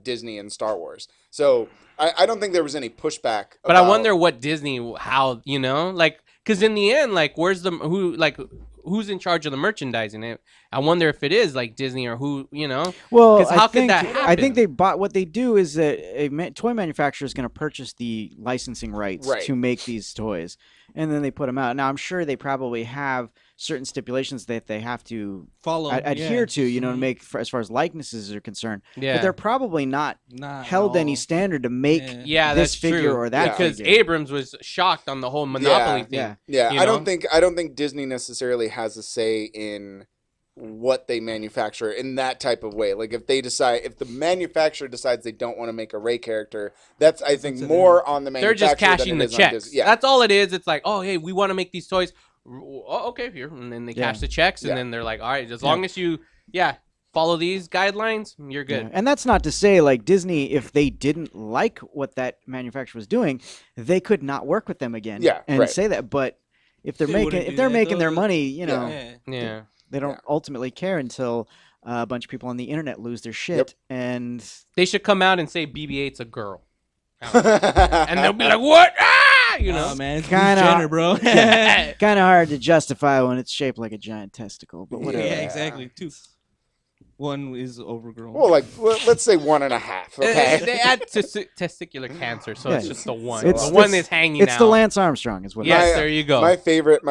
Disney and Star Wars. So I don't think there was any pushback. But I wonder what Disney, how, you know, like, because in the end, like, who's in charge of the merchandising? I wonder if it is like Disney or who, you know. Well, 'Cause how I could think that happen? I think they bought. What they do is that toy manufacturer is going to purchase the licensing rights Right. to make these toys, and then they put them out. Now, I'm sure they probably have certain stipulations that they have to Follow, adhere yeah. to, you know, to Mhm. make as far as likenesses are concerned. Yeah. But they're probably not Not held at any all. standard to make Yeah, this that's figure true. or that because figure. Abrams was shocked on the whole Monopoly thing. Yeah, you I know? don't think Disney necessarily has a say in what they manufacture in that type of way. Like if the manufacturer decides they don't want to make a Rey character, that's I think more on the They're manufacturer. just cashing than it the is on checks. Disney. Yeah, That's all it is. It's like, oh, hey, we want to make these toys. Oh, okay, here, and then they Yeah. cash the checks, and Yeah. then they're like, all right, as long as you, follow these guidelines, you're good. Yeah. And that's not to say like Disney, if they didn't like what that manufacturer was doing, they could not work with them again. Yeah, and right. say that. But if they're They making wouldn't do their that, though. money, you know, Yeah. Yeah. they don't ultimately care until a bunch of people on the internet lose their shit. And They should come out and say BB-8's a girl. And they'll be like, what? Ah! you know. Oh, man, it's Kinda- Bruce Jenner, bro. Kind of hard to justify when it's shaped like a giant testicle, but whatever. Yeah, exactly. Two. One is overgrown. Well, like let's say 1.5. Okay. They add testicular cancer, so it's Yeah. just the one. It's the one the- that's hanging It's out. the Lance Armstrong, is what. it Yes, is. there you go. My favorite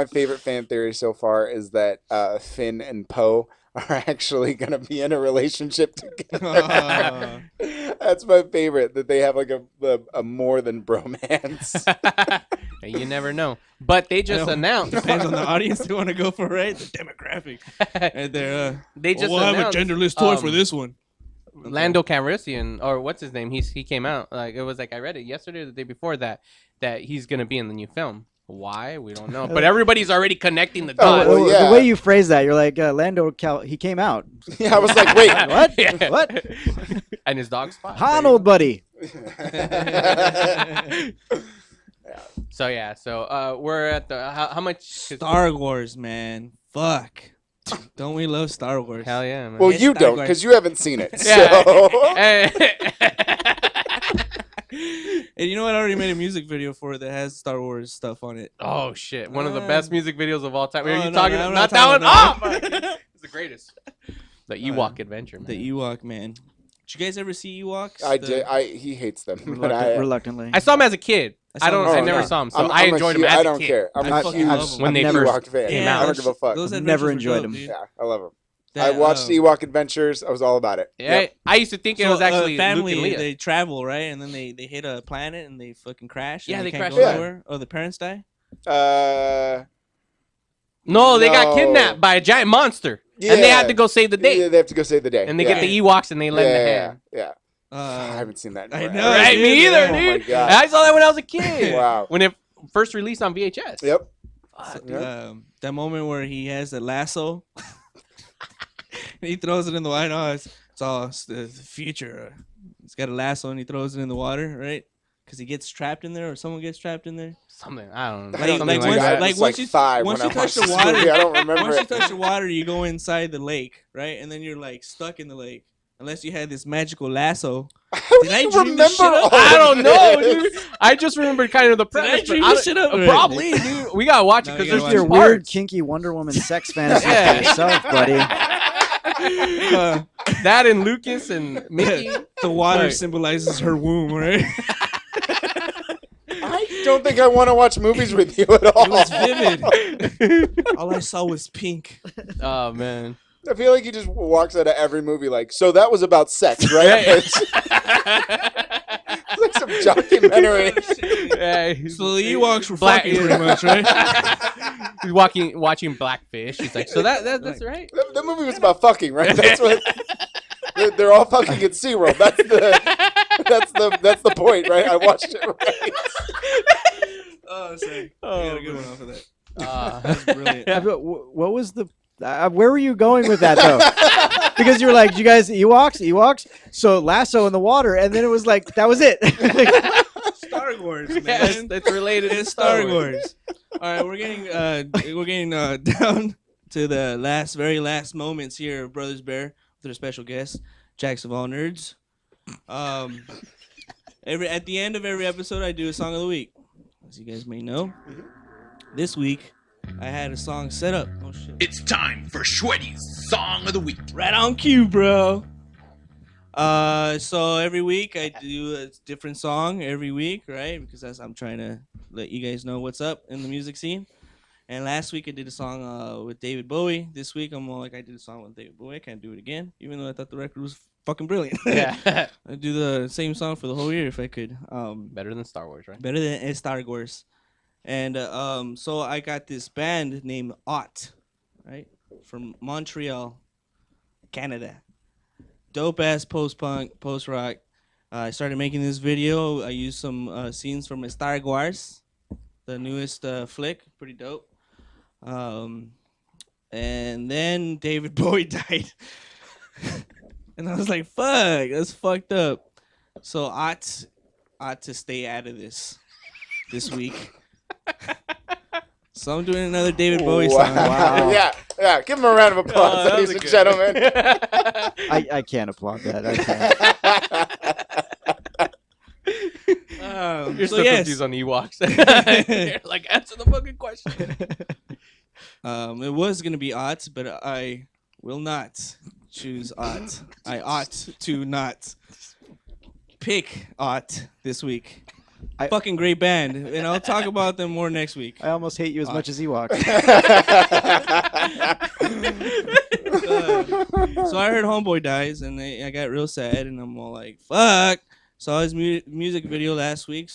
fan theory so far is that Finn and Poe are actually gonna be in a relationship together. That's my favorite. That they have like a more than bromance. You never know. But they just announced. Depends on the audience they want to go for, right? The demographic. And they're, They just we'll have a announced, genderless toy for this one. Lando Calrissian, or what's his name? He came out like it was like I read it yesterday or the day before that he's gonna be in the new film. Why? We don't know. But everybody's already connecting the dots. well, yeah. The way you phrase that, you're like he came out. Yeah, I was like, wait, what? Yeah. What? And his dog's fine. Han, old buddy. So yeah, so we're at the how much Star Wars, man. Fuck. Don't we love Star Wars? Hell yeah, man. Well, It's you Star don't Wars. because you haven't seen it. Yeah. So. And you know what? I already made a music video for it that has Star Wars stuff on it. Oh shit! One of the best music videos of all time. Are Oh, you no, talking? no, I'm not not that talking one. about Oh, it's the greatest. The Ewok adventure, man. The Ewok, man. Did you guys ever see Ewoks? I did. He hates them. But Reluctantly. I saw him as a kid. I Oh, never yeah. saw him, so I'm I a enjoyed him hu- as a I don't kid. care. I'm I a fucking huge love 'em. When they Ewok first fan. came I out. don't give a fuck. Those I've adventures never were enjoyed dope, them. dude. Yeah, I love them. That, I watched Ewok Adventures. I was all about it. Yeah, Yep. I used to think it was actually family. Luke and Leia. They travel, right, and then they hit a planet and they fucking crash. Yeah, and they can't crash. go Yeah. nowhere. Oh, the parents die. No, they got No. kidnapped by a giant monster, and they had Yeah. to go save the day. Yeah, they have to go save the day. And they yeah. get the Ewoks and they lend a yeah, hand. yeah. I haven't seen that. In I forever. know, Right, dude. me either, Oh my dude. God. I saw that when I was a kid. Wow. When it first released on VHS. Yep. That moment where he has the lasso, and he throws it in the water. No, it's all the future. He's got a lasso and he throws it in the water, right? Because he gets trapped in there, or someone gets trapped in there. Something I don't know. I don't Something know. like I that. was like 5 once when you I touch watched the this water, movie. I don't remember once you it. touch the water, you go inside the lake, right? And then you're like stuck in the lake, unless you had this magical lasso. Did I dream this shit up? I don't know, dude. I just remembered kind of the Did I premise. dream but this shit up? Probably, dude. We gotta watch it No, because you there's gotta two Your watch weird, parts. kinky Wonder Woman sex fantasies Yeah. for yourself, buddy. That and Lucas and Mickey. The water Right. symbolizes her womb, right? I don't think I want to watch movies with you at all. It was vivid. All I saw was pink. Oh man. I feel like he just walks out of every movie like, so that was about sex, right? It's like some documentary. Yeah, So the Ewoks were Black- fucking pretty much, right? He's watching Blackfish. He's like, so that's right. The movie was about fucking, right? That's what. They're all fucking at SeaWorld. That's the point, right? I watched it right. Oh, sorry. Oh, I got a good one off of that. That's brilliant. What was the? Where were you going with that though? Because you were like, you guys Ewoks. So lasso in the water, and then it was like that was it. Star Wars, man. Yes, it's related to It's Star Star Wars. All right, we're getting down to the very last moments here of Brothers Bear with our special guest, Jacks of All Nerds. At the end of every episode, I do a song of the week, as you guys may know. This week, I had a song set up. Oh shit! It's time for Shweddy's Song of the Week. Right on cue, bro. So every week I do a different song every week, right? Because I'm trying to let you guys know what's up in the music scene. And last week I did a song with David Bowie. This week I'm more like I did a song with David Bowie. I can't do it again, even though I thought the record was fucking brilliant. Yeah. I'd do the same song for the whole year if I could. Better than Star Wars, right? Better than Star Wars. And so I got this band named Ott, right? From Montreal, Canada. Dope ass post punk, post rock. I started making this video. I used some scenes from Star Wars, the newest flick. Pretty dope. And then David Bowie died. And I was like, fuck, that's fucked up. So ought to stay out of this week. So I'm doing another David Bowie song. Wow. Yeah. Give him a round of applause, ladies and gentlemen. I can't applaud that. I can't. You're so so yes. confused on Ewoks. You're like, answer the fucking question. It was gonna be Ott, but I will not choose Ott. I ought to not pick Ott this week. Fucking great band, and I'll talk about them more next week. I almost hate you as much as Ewok. So I heard Homeboy dies, and I got real sad, and I'm all like, "Fuck!" Saw his music video last week,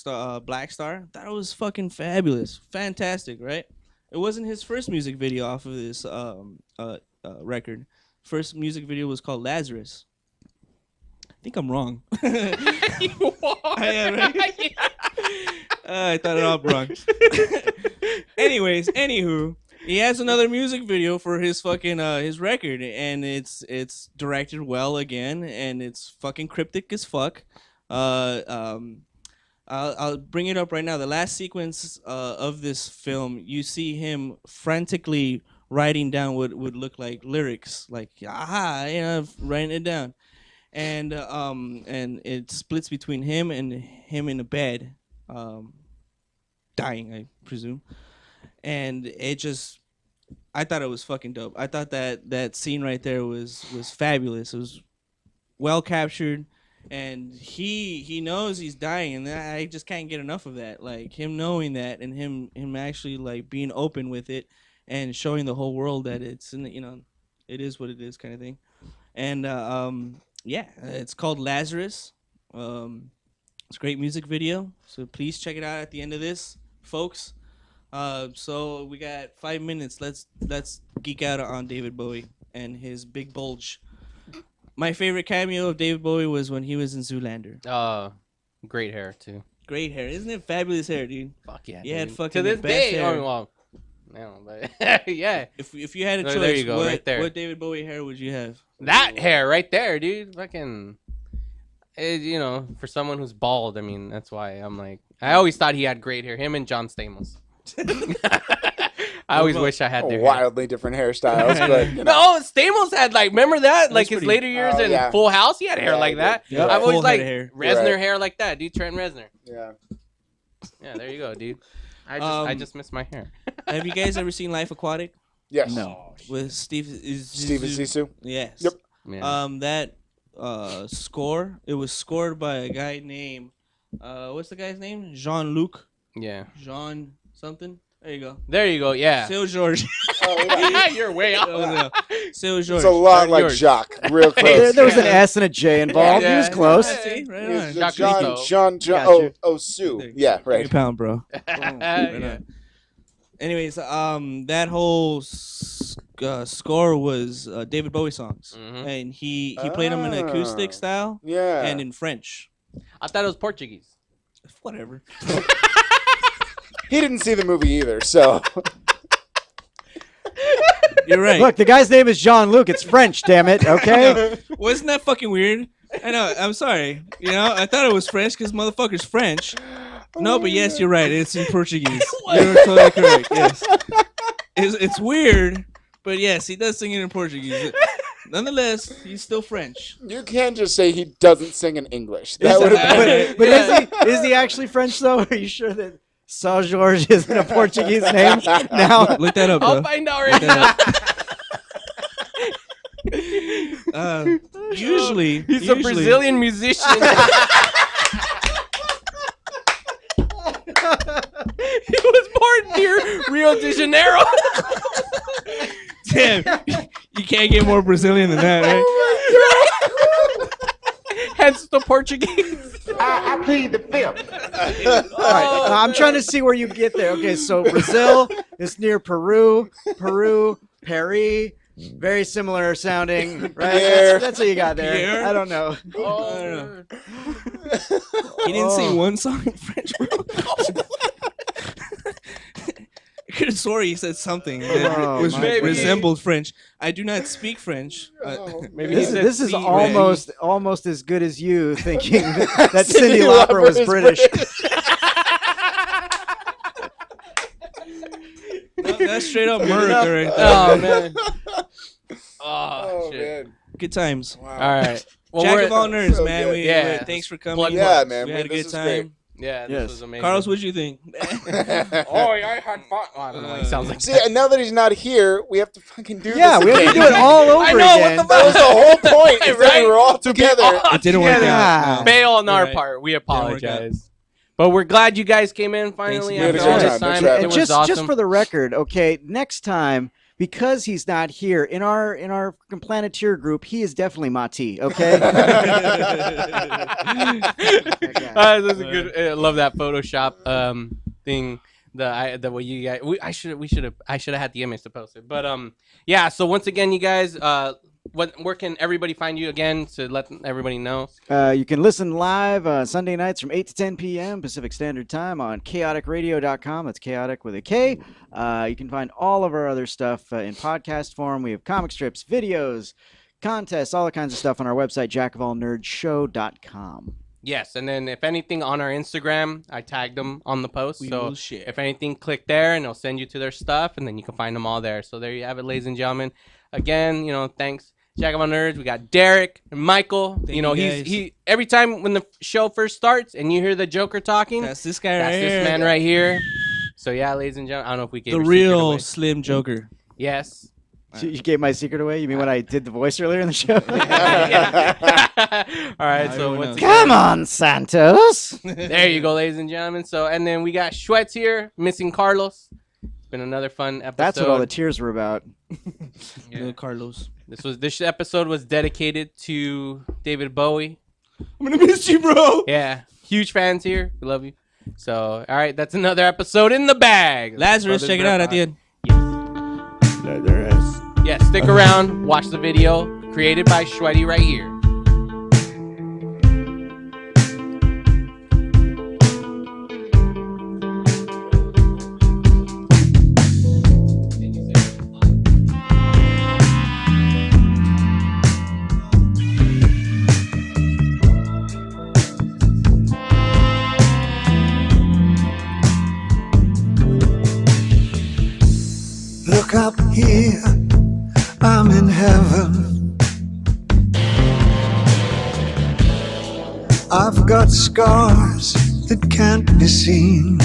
Black Star. Thought it was fucking fabulous, fantastic, right? It wasn't his first music video off of this record. First music video was called Lazarus. I think I'm wrong. You are. I am, right? I thought it all wrong. Anyways, anywho, he has another music video for his fucking his record, and it's directed well again, and it's fucking cryptic as fuck. I'll bring it up right now. The last sequence of this film, you see him frantically writing down what would look like lyrics, like writing it down, and it splits between him in a bed, dying, I presume, and it just. I thought it was fucking dope. I thought that scene right there was fabulous. It was well captured, and he knows he's dying, and I just can't get enough of that. Like him knowing that, and him actually like being open with it, and showing the whole world that it's it is what it is kind of thing. And it's called Lazarus. It's a great music video, so please check it out at the end of this, folks. So we got 5 minutes. Let's geek out on David Bowie and his big bulge. My favorite cameo of David Bowie was when he was in Zoolander. Great hair too. Great hair, isn't it? Fabulous hair, dude. Fuck yeah. He had dude. fucking to this the best day. hair. Oh, well, no, but yeah. If you had a choice, there you go, right there. What David Bowie hair would you have? That hair right there, dude. Fucking. For someone who's bald, I mean, that's why I'm like, I always thought he had great hair. Him and John Stamos. I always wish I had their hair. Wildly different hairstyles, but No, Stamos had remember that? Like his pretty- later years in yeah. Full House, he had hair like that. Yeah, I've always full head like of hair. Reznor Right. hair like that, dude. Trent Reznor. yeah. Yeah, there you go, dude. I just miss my hair. Have you guys ever seen Life Aquatic Yes. No. with Steve Zissou. Yes. Yep. Yeah. That score. It was scored by a guy named what's the guy's name? Jean-Luc. Yeah. Jean something. There you go. There you go. Yeah. Seu George. You're way off. Seu George. It's a lot like George. Jacques. Real close. There was an S and a J involved. He was close. See, right He on. was Jacques John. Cousteau. Oh, Gotcha. Sue. Yeah, right. £1 bro. Yeah. Anyways, that whole score was David Bowie songs, Mhm. and he played them in an acoustic style Yeah. and in French. I thought it was Portuguese. Whatever. He didn't see the movie either, so You're right. Look, the guy's name is Jean-Luc. It's French, damn it. Okay. Wasn't that fucking weird? I know. I'm sorry. I thought it was French because motherfucker's French. No, but yes, you're right. It's in Portuguese. You're totally correct. Yes. It's weird, but yes, he does sing it in Portuguese. Nonetheless, he's still French. you can't just say he doesn't sing in English. That would have been. But is he actually French though? Are you sure that Saint George isn't a Portuguese name now? Look that up, bro. I'll find out right now. Usually, He's a Brazilian musician. He was born near Rio de Janeiro. Damn, you can't get more Brazilian than that, right? Hence the Portuguese. I plead the fifth. All right, I'm trying to see where you get there. Okay, so Brazil is near Peru. Paris. Very similar sounding, right? That's what you got there. Pierre? I don't know. I don't know. He didn't sing one song in French, bro. I could have swore he said something that Oh, was my resembled French. I do not speak French. Maybe he said This is C, almost as good as you thinking that Cyndi Lauper was British. No, that's straight up America right there. Oh man. Oh Shit. man. Good times. Wow. All right. Well, Jack we're- of all nerds, so man. good. Thanks for coming. Plug Yeah, man. We had a This good is time. great. Yeah, this was amazing. Carlos, what'd you think? I had fun. Oh, I don't know. He sounds like See, and now that he's not here, we have to fucking do Yeah, this we have again. to do it all over I know, again. what the That was the whole point. Is that Right? we were all To be together. all It didn't work together. out. Fail on our Right. part. We work out. apologize. But we're glad you guys came in finally We had a after all great this time. Thanks time. for having It And was just awesome. for the record, okay, next time, because he's not here in our Planeteer group, he is definitely Mati. Okay. That's a good. I love that Photoshop thing. The way you guys. I should have had the image to post it. But yeah. So once again, you guys, where can everybody find you again to let everybody know? You can listen live Sunday nights from 8 to 10 p.m. Pacific Standard Time on chaoticradio.com. That's chaotic with a K. You can find all of our other stuff in podcast form. We have comic strips, videos, contests, all the kinds of stuff on our website, jackofallnerdshow.com. Yes, and then if anything on our Instagram, I tagged them on the post. We So will share. if anything, click there and it'll send you to their stuff, and then you can find them all there. So there you have it, ladies and gentlemen. Again, thanks, Jack of All Nerds. We got Derek and Michael. Thank you guys. He every time when the show first starts and you hear the Joker talking, That's this guy that's right this here. man right here. So yeah, ladies and gentlemen, I don't know if we gave The your secret real away. Slim Joker. Yes. So you gave my secret away? You mean when I did the voice earlier in the show? All right, so what's Come on, Santos. There you go, ladies and gentlemen. So, and then we got Schwetz here, missing Carlos. It's been another fun episode. That's what all the tears were about. Little Carlos. This episode was dedicated to David Bowie. I'm gonna miss you, bro. Yeah, huge fans here. We love you. So, all right, that's another episode in the bag. Lazarus, check it out at the end. Lazarus. Yes, stick around, watch the video created by Shwetty right here. Look up here, I'm in heaven. I've got scars that can't be seen.